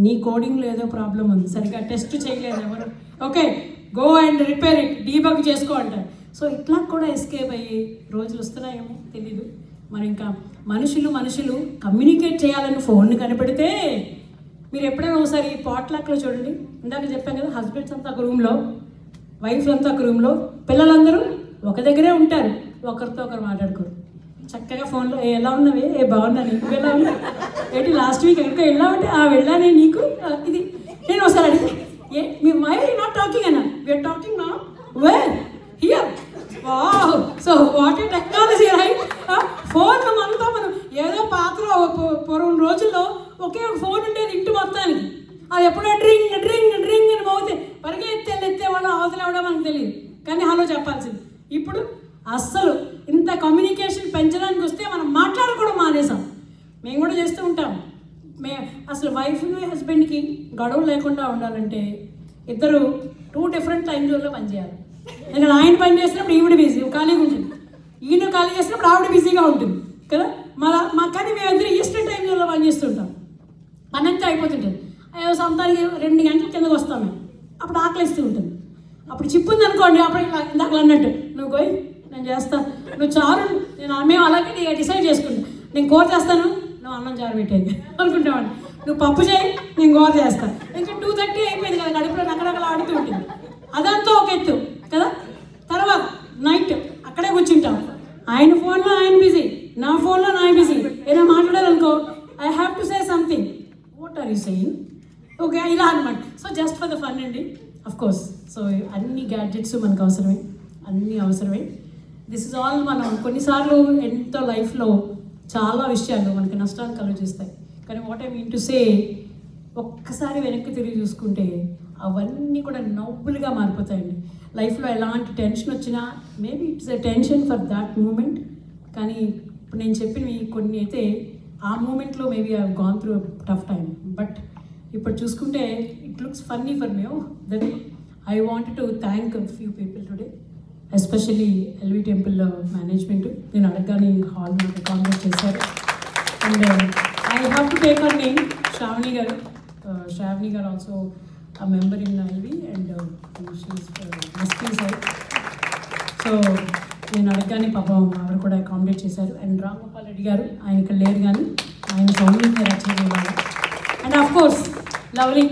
నీ కోడింగ్లో ఏదో ప్రాబ్లం ఉంది, సరిగ్గా టెస్ట్ చేయలేదు ఎవరు, okay go and repair it, debug చేసుకో అంటారు. సో ఇట్లా కూడా ఎస్కేప్ అయ్యి రోజులు వస్తున్నాయేమో తెలీదు. మరి ఇంకా మనుషులు కమ్యూనికేట్ చేయాలని ఫోన్ని కనిపెడితే, మీరు ఎప్పుడైనా ఒకసారి పాట్లాక్లో చూడండి, ఇందాక చెప్పాను కదా, హస్బెండ్స్ అంతా ఒక రూమ్లో, వైఫ్లు అంతా ఒక రూమ్లో, పిల్లలందరూ ఒక దగ్గరే ఉంటారు, ఒకరితో ఒకరు మాట్లాడుకోరు. చక్కగా ఫోన్లో ఎలా ఉన్నావే, బాగున్నా, నీకు ఎలా ఉన్నా, ఏంటి లాస్ట్ వీక్ ఎక్కడికో వెళ్ళావంటే వెళ్ళానే నీకు ఇది. నేను ఒకసారి అడిగి మీ వై నాట్ టాకింగ్ అన్నా, వీఆర్ టాకింగ్ నా where here. Wow, so what a technology right. Phone మనతో మనం ఏదో పాత్ర పూర్వం రోజుల్లో ఒకే ఒక ఫోన్ ఉండేది ఇంటి మొత్తానికి. అది ఎప్పుడో డ్రింగ్ అని మోగితే ఎత్తేవాడు అవతల ఎవడో మనకు తెలియదు, కానీ హలో చెప్పాల్సింది. ఇప్పుడు అస్సలు ఇంత కమ్యూనికేషన్ పెంచడానికి వస్తే మనం మాట్లాడుకోవడం మానేసాం. మేము కూడా చేస్తూ ఉంటాం. అసలు వైఫ్కి హస్బెండ్కి గొడవ లేకుండా ఉండాలంటే ఇద్దరు 2 డిఫరెంట్ టైం జోన్లో పనిచేయాలి. ఎందుకంటే ఆయన పని చేసినప్పుడు ఈవిడ బిజీ ఖాళీగా ఉంటుంది, ఈయన ఖాళీ చేసినప్పుడు ఆవిడ బిజీగా ఉంటుంది కదా. కానీ మేమిద్దరు ఈస్టర్న్ టైం జోన్లో పనిచేస్తుంటాం. పని అంతా అయిపోతుంటుంది, సొంతానికి 2 గంటల కిందకు వస్తాం మేము. అప్పుడు ఆకలిస్తూ ఉంటుంది. అప్పుడు చిప్పుంది అనుకోండి, అప్పుడు ఇందాక అన్నట్టు నువ్వు పోయి నేను చేస్తాను, నువ్వు చారు, మేము అలాగే డిసైడ్ చేసుకుంటాం. నేను కూర చేస్తాను, నువ్వు అన్నం చారు పెట్టేది అనుకుంటామండి. నువ్వు పప్పు చేయి, నేను గోర చేస్తాను. ఇంకా 2:30 అయిపోయింది కదా, కడుపులో రకరకాల ఆడుతూ ఉంటుంది. అదంతా ఒక ఎత్తు కదా. తర్వాత నైట్ అక్కడే కూర్చుంటాం. ఆయన ఫోన్లో ఆయన బిజీ, నా ఫోన్లో నా బిజీ. ఏదైనా మాట్లాడాలనుకో, I have to say something, what are you saying, okay, ఇలా అనమాట. So just for the fun అండి, అఫ్ కోర్స్. సో అన్ని గ్యాడ్జెట్స్ మనకు అవసరమే, అన్నీ అవసరమే. This is all. మనం కొన్నిసార్లు ఎంతో లైఫ్లో చాలా విషయాలు మనకి నష్టాలు కలుగజేస్తాయి. కానీ what I mean to say, ఒక్కసారి వెనక్కి తిరిగి చూసుకుంటే అవన్నీ కూడా నవ్వులుగా మారిపోతాయండి. లైఫ్లో ఎలాంటి టెన్షన్ వచ్చినా maybe it's a tension for that moment. కానీ ఇప్పుడు నేను చెప్పినవి కొన్ని అయితే ఆ మూమెంట్లో maybe I have gone through tough time, but ఇప్పుడు చూసుకుంటే it looks funny for me. Then I wanted to thank few people today, especially LV temple management. నేను అడగగానే హాల్ నాకు అకామిడేట్ చేశారు. And I have to take our name, Shravani garu. Shravani garu also a member in LV and she's ST side. So నేను అడగగానే పాపం ఆవిడ కూడా accommodate చేశారు. అండ్ రామ్ గోపాల్ రెడ్డి గారు, ఆయన ఇక్కడ లేరు కానీ ఆయన సౌండ్ ఇంజనీర్ యాక్చువల్లీ ఇవ్వాలి. అండ్ ఆఫ్ కోర్స్ లవ్లీ,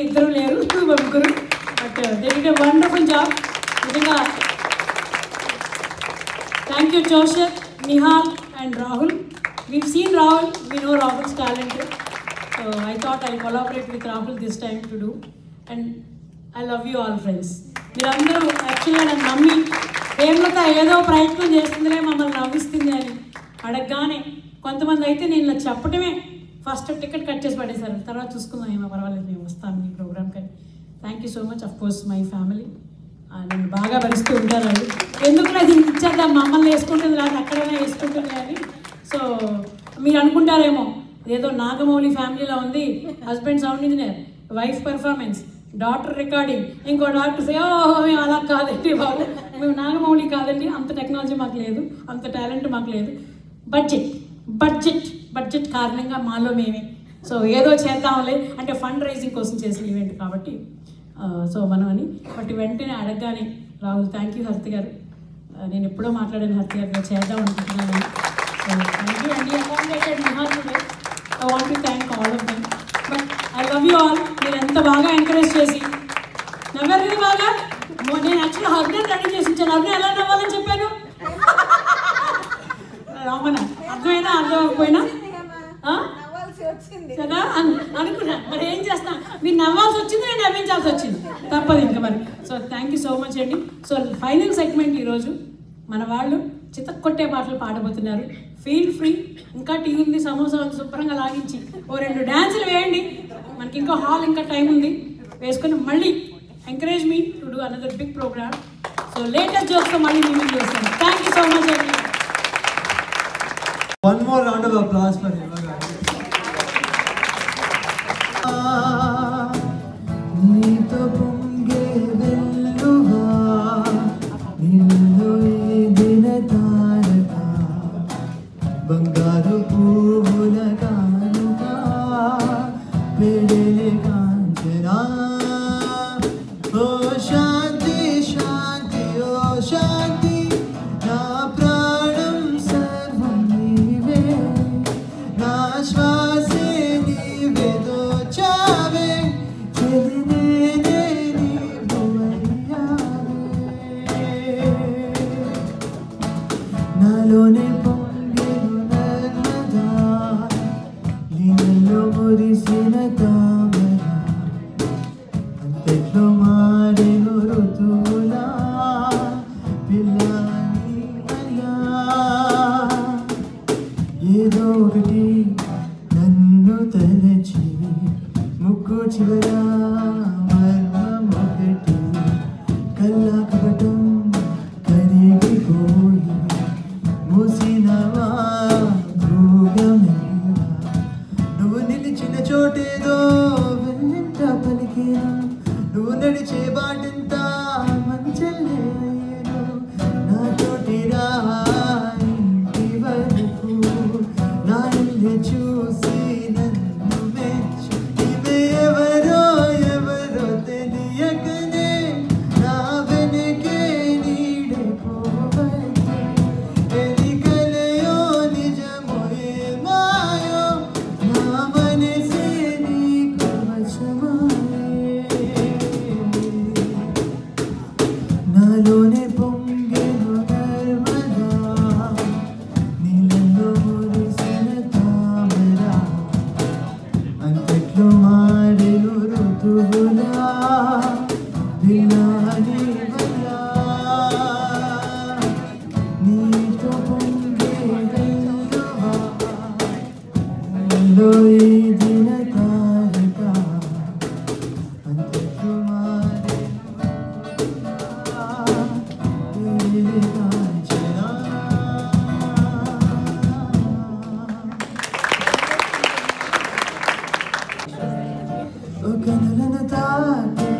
ఇద్దరు లేరు, ముగ్గురు, but they did a wonderful job నిజంగా. Thank you Joshat, Nihal and Rahul. We've seen Rahul, we know Rahul's talent. So I thought I'll collaborate with Rahul this time to do, and I love you all friends. మీరందరూ యాక్చువల్గా నన్ను నమ్మి హేమలత ఏదో ప్రయత్నం చేస్తుందిలే మమ్మల్ని నవ్విస్తుంది అని అడగగానే, కొంతమంది అయితే నేను ఇలా చెప్పడమే ఫస్ట్ టికెట్ కట్ చేసి పడేశారు. తర్వాత చూసుకుందాం, ఏమో పర్వాలేదు, నేను వస్తాను మీ ప్రోగ్రామ్కి అని. Thank you so much. Of course my family నన్ను బాగా భరిస్తూ ఉంటారు. వాళ్ళు ఎందుకు అది ఇచ్చేద్దాం, మమ్మల్ని వేసుకుంటుంది రాదు, అక్కడైనా వేసుకుంటుంది అని. సో మీరు అనుకుంటారేమో ఏదో నాగమౌళి ఫ్యామిలీలో ఉంది, husband sound engineer, wife performance, doctor recording, ఇంకో డాక్టర్ ఓ మేము అలా కాదండి బాబు, మేము నాగమౌళి కాదండి, అంత టెక్నాలజీ మాకు లేదు, అంత టాలెంట్ మాకు లేదు. బడ్జెట్ బడ్జెట్ బడ్జెట్ కారణంగా మాలో మేమే సో ఏదో చేద్దాంలే అంటే ఫండ్ రైజింగ్ కోసం చేసిన ఈవెంట్ కాబట్టి సో మనం అని. బట్ వెంటనే అడగగానే రాహుల్, థ్యాంక్ యూ హర్తి గారు, నేను ఎప్పుడో మాట్లాడాను హర్తి గారితో చేద్దాం అనుకుంటున్నాను. సో థ్యాంక్ యూ అండి. అకామిడేటెడ్ నిహాల్ today. I want to thank all of them. But I love you all. మీరు ఎంత బాగా ఎంకరేజ్ చేసి నవ్వారు కదా బాగా. నేను యాక్చువల్లీ హస్బెండ్ రెడీ చేసి ఇచ్చాను. హస్బెండ్ ఎలా నవ్వాలని చెప్పాను రామన, అర్థమైనా అర్థం అవ్వకపోయినా కదా అనుకున్నా. మరి ఏం చేస్తాం, మీరు నవ్వాల్సి వచ్చింది, నేను నవ్వించాల్సి వచ్చింది, తప్పదు ఇంకా మరి. So thank you so much అండి. సో ఫైనల్ సెగ్మెంట్ ఈరోజు మన వాళ్ళు చితక్కొట్టే పాటలు పాడబోతున్నారు. Feel free. ఇంకా టీ ఉంది, సమోసా ఉంది, శుభ్రంగా లాగించి ఓ 2 డ్యాన్సులు వేయండి. మనకి ఇంకా హాల్ ఇంకా టైం ఉంది, వేసుకొని మళ్ళీ encourage me to do another big programme. So latest జోక్స్తో మళ్ళీ మేము చేస్తాను. థ్యాంక్ యూ సో మచ్ అండి. One more round of applause for Eva garu. నీతో పొంగే వెల్లువా నిన్ను దిన తారక బంగారు పువ్వుల కానుక పెడలే కాంచనా. ఓ శాంతి శాంతి ఓ శాంతి, నా ప్రాణం సర్వం నీవే, నా శ్వాసే నీవే దోచావే, చెలినేనే నీవు అయ్యావే. నాలోనే పొంగెను నర్మదా, నీలో మురిసిన తామర, అంతట్లో మారెను ఋతువులా పిల్లని అయ్యా. ఏదో ఒకటి నన్ను తలచి ముక్కు చివరా మర్మం ఒకటి, కల్లా కపటం కరిగిపోయి మూసినవా భూగమేనా. నువ్వు నిలిచిన చోటేదో వెన్నింట పలికేనా, నువ్వు నడిచే బాటంతా మంచలేను. నా తోటి రా ఇంటి వరకు, నా ఇల్లు చూసి నన్ను మెచ్చు. ఇవే ఎవరో ఎవరో తెలియకనే నా వెనకే నీడే పోవచ్చే. ఎది కలయో నిజమో ఏ మాయో ఋతువులా వినాలి వలా నీతో పొంగే వెలువా నీలో ఈ దిన తారక అంతకుమారి కనులను తాకే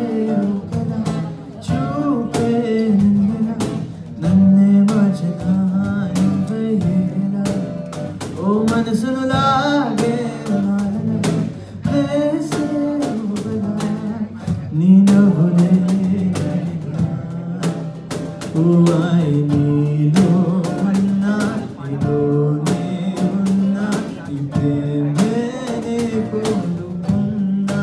కల చూపే నన్నే మర్చిపోయేలా ఓ మనసును లాగే నీ నవ్వులే ఓయ్ నీలో ఉన్నా నీలోనే ఉన్నా నీ ప్రేమనే కోరుకున్నా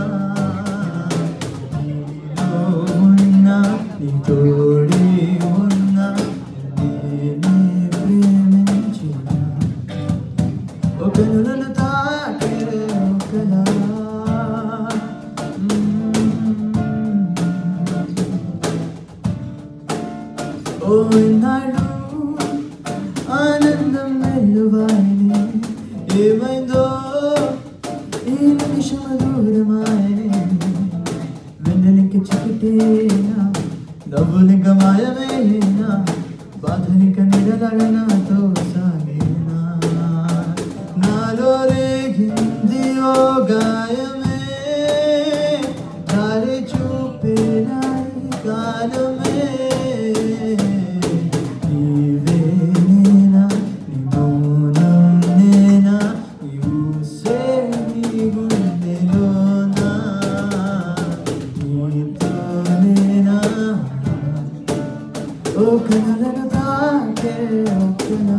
నీలో ఉన్నా నీ తోడే ఉన్నా నేనే ప్రేమించిన ఒక కనులను తాకే ఒకలా ఓ నాడు ఆనందం వెల్లువాయని ఏమైందో ఈ నిమిషం దూరమాయని వెన్నెలింక చికిటేనా నవ్వులింక మాయమేనా బాధలింక నిడలగనాతో సాగేనా నాలో రేగింది ఓ గాయమే దారి చూపేనా కాలమే ఓ కనులను తాకే ఒకలా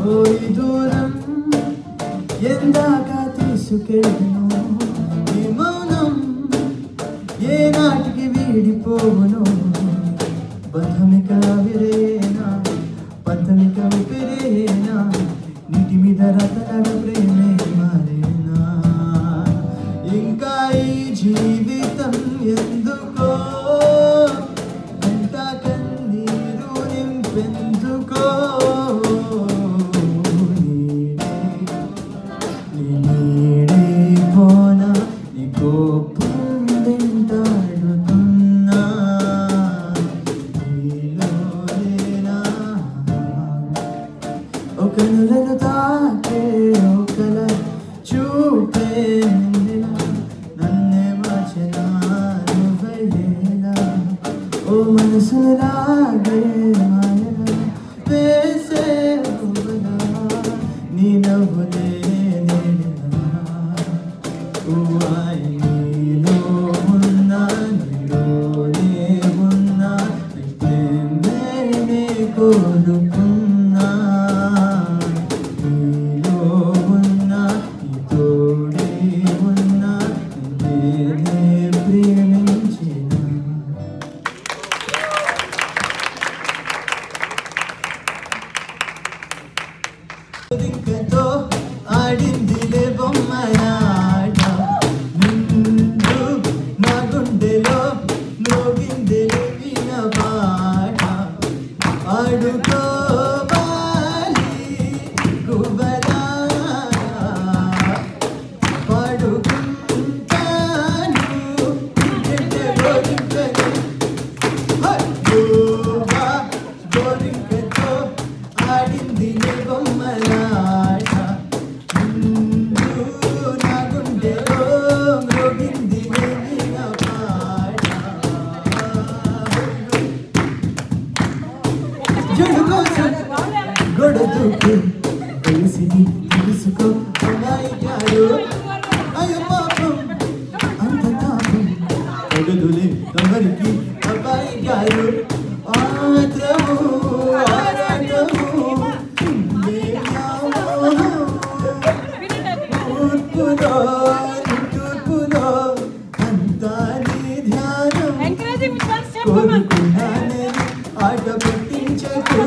ఓ ఈ దూరం ఎందాక తీసుకెళ్ళను ఈ మౌనం ఏ నాటికి వీడిపోవును బంధమిక విరేనా పంతమిక విరేనా నీటి మీద రతనగ ప్రేమే మారేనా ఇంకా ఈ జీవితం ఎందుకో అంతా కన్నీరు నింపెందుకో నీడే పోనా నీ కోపం వెంటాడుతున్నా నీలోనేనా ఓ కనులను తాకే ఒకల చూపే నన్నే మార్చెనా నువ్వయ్యేలా ఓ మనసును లాగే మాయలా వేసే నువ్వలా నీ నవ్వులే నేనా ఓయ్ నీలో ఉన్నా నీలోనే ఉన్నా నీ ప్రేమనే కోరుకున్నా నీలో ఉన్నా నీ తోడే ఉన్నా నేనే ప్రేమించిన దిక్కతో ఆడిందిలే బొమ్మలాట నిండు నా గుండెలో మోగిందిలే విన పాట ఆడుకోవాలి గుబలా పాడుకుంటాను గోరింకతో గోరింకతో ఆడిందిలే బొమ్మలాట నిండు నా గుండెలో మోగిందిలే విన పాట జడు కోసం గొడదుకు తెలిసింది తెలుసుకో అమ్మాయి గారు అయ్యో పాపం అంత తాపం అడుగులే ఎవరికి అబ్బాయి గారు ఆత్రము ఆరాటము తూర్పులో తూర్పులో అంతా నీ ధ్యానం కోరుకున్నానే ఆట పెట్టించకు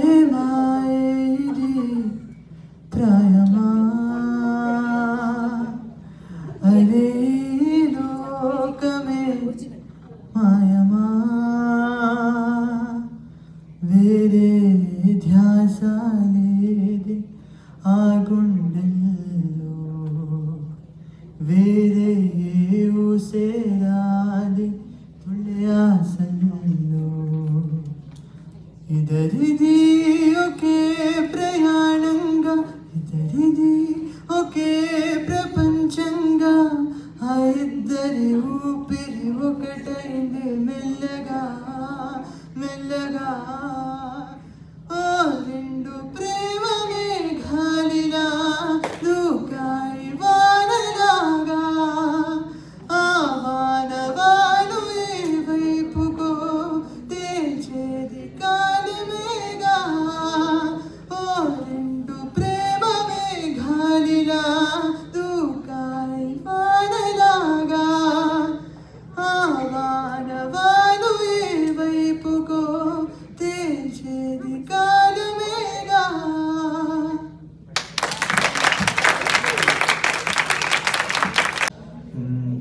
ఏమాయేది ప్రాయమా అదే లోకమే మాయమా వేరే ధ్యాస లేదే ఆ గుండెల్లో వేరే ఊసేరాది తుళ్ళే ఆసల్లో ఇదరిది ఒకే ప్రయాణంగా ఇదరిది ఒకే ప్రపంచంగా ఆ ఇద్దరి ఊపిరి ఒకటైంది మెల్లగా మెల్లగా ఓ రెండు ప్రేమ మేఘాలిలా దూకాయి వానలాగా ఆ వానవాలు ఏ వైపుకో తేల్చేది కాలమేగా ఓ రెండు ప్రేమ మేఘాలిలా దూకాయి వానలాగా ఆ వానవాలు ఏ వైపుకో తేల్చేది కాలమేగా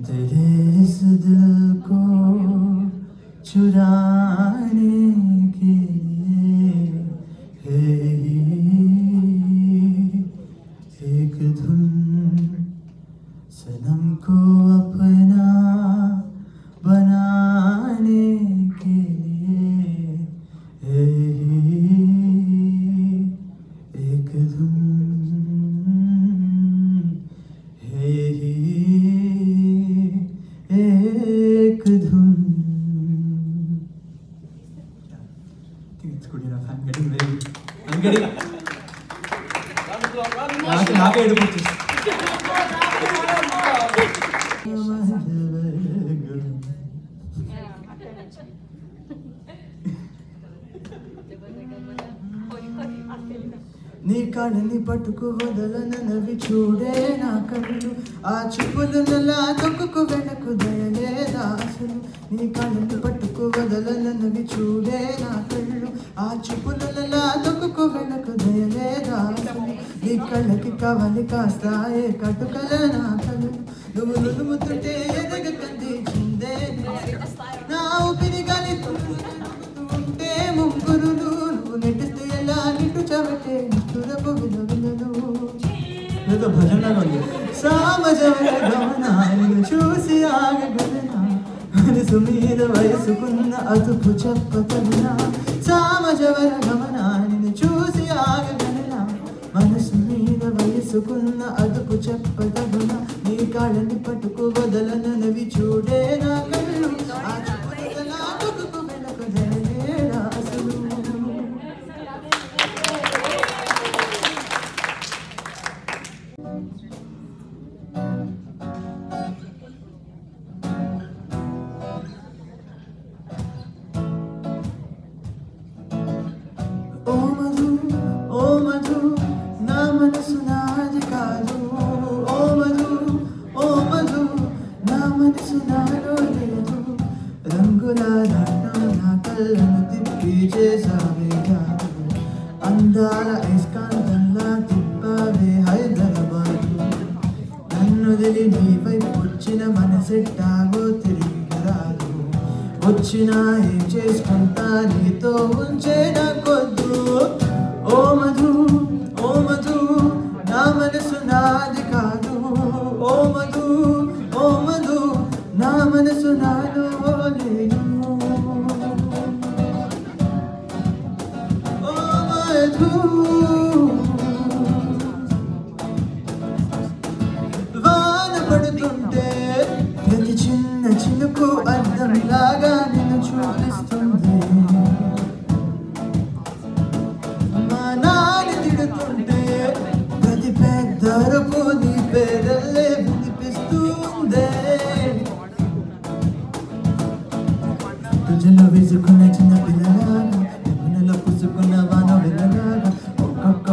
तेरे इस दिल को चुराने के लिए है एक धुन सनम को अपना बनाने के लिए है एक धुन है एक धुन. I think it's good enough. I'm getting very. I'm getting. నాకే ఎడుపు నీ కళ్ళని పట్టుకు వదలనవి చూడే నా కళ్ళు ఆ చూపులు నలా తొక్కుకు వెనకు దయలేదా అసలు నీ కళ్ళని పట్టుకు వదలనవి చూడే నా కళ్ళు ఆ చూపులు నలా తొక్కుకు వెనకు దయలేదా అసలు నీ కళ్ళకి కవలి కాస్తాయే కట్టుకల నా కళ్ళు నువ్వు నులుముతుంటే ఎదగ కందించిందే నా ఊపిరి గాలి ఉంటే ముగ్గురు నువ్వు నెట్టిస్తే ఎలా నిట్టు చవటే నిష్ఠురపు విలువలు ఏదో భజనగా ఉంది సామజవరగమనాన్ని చూసి ఆగగలనా మనసు మీద వయసుకున్న అదుపు చెప్పగలనా సామజవరగమనాన్ని చూసి ఆగగలనా మనసు మీద వయసుకున్న అదుపు చెప్పగలనా నీ కాళ్ళని పట్టుకు వదలనవి చూడే నా కళ్ళు ఆ చూపులలా తొక్కుకు వెనక జరగేడా అసలు ఓ మధు నా మనసు నాది కాదు ఓ మధు నా మనసు నాలో లేదు రంగుల రాటం నా కళ్ళను తిప్పి చేసావే కాదు అందాల ఐస్కాంతంలా తిప్పావే హైదరాబాదు నన్ను వదిలి నీ వైపు వచ్చిన మనసెట్టాగో తిరిగి రాదు వచ్చినా ఏం చేసుకుంటా నీతో ఉంచే నా కొద్దు ఓ మధు నా మనసు నాది కాదు ఓ మధు నా మనసు నాలో లేదు ఓ మధు వాన పడుతుంటే ప్రతి చిన్న చినుకు అర్థంలాగా నిన్ను చూపిస్తుంది మా నాన్న తిడుతుంటే ప్రతి పెద్దరుపు నీ పేరల్లే వినిపిస్తుందే తుజలో వేసుకున్న చిన్న పిల్లలాగా యమునలో పుసుకున్న వాన వెళ్ళలాగా ఒక్కొక్క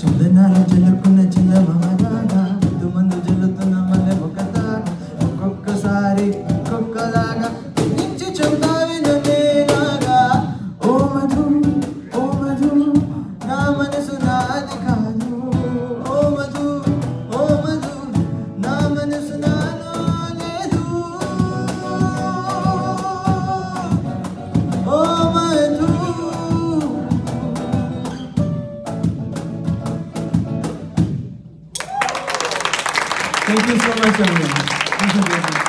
చందనాలు జల్లుకున్న చందమామలాగా మందు జల్లుతున్న మల్లె ఒకదాగా ఒక్కొక్కసారి ఒక్కొక్కలాగా నుంచి చందావి నన్నేలాగా ఓ మధు నా మనసు నాది కాదు ఓ మధు నా మనసు నాలో లేదు ఓ Madhu. Thank you so much, everyone.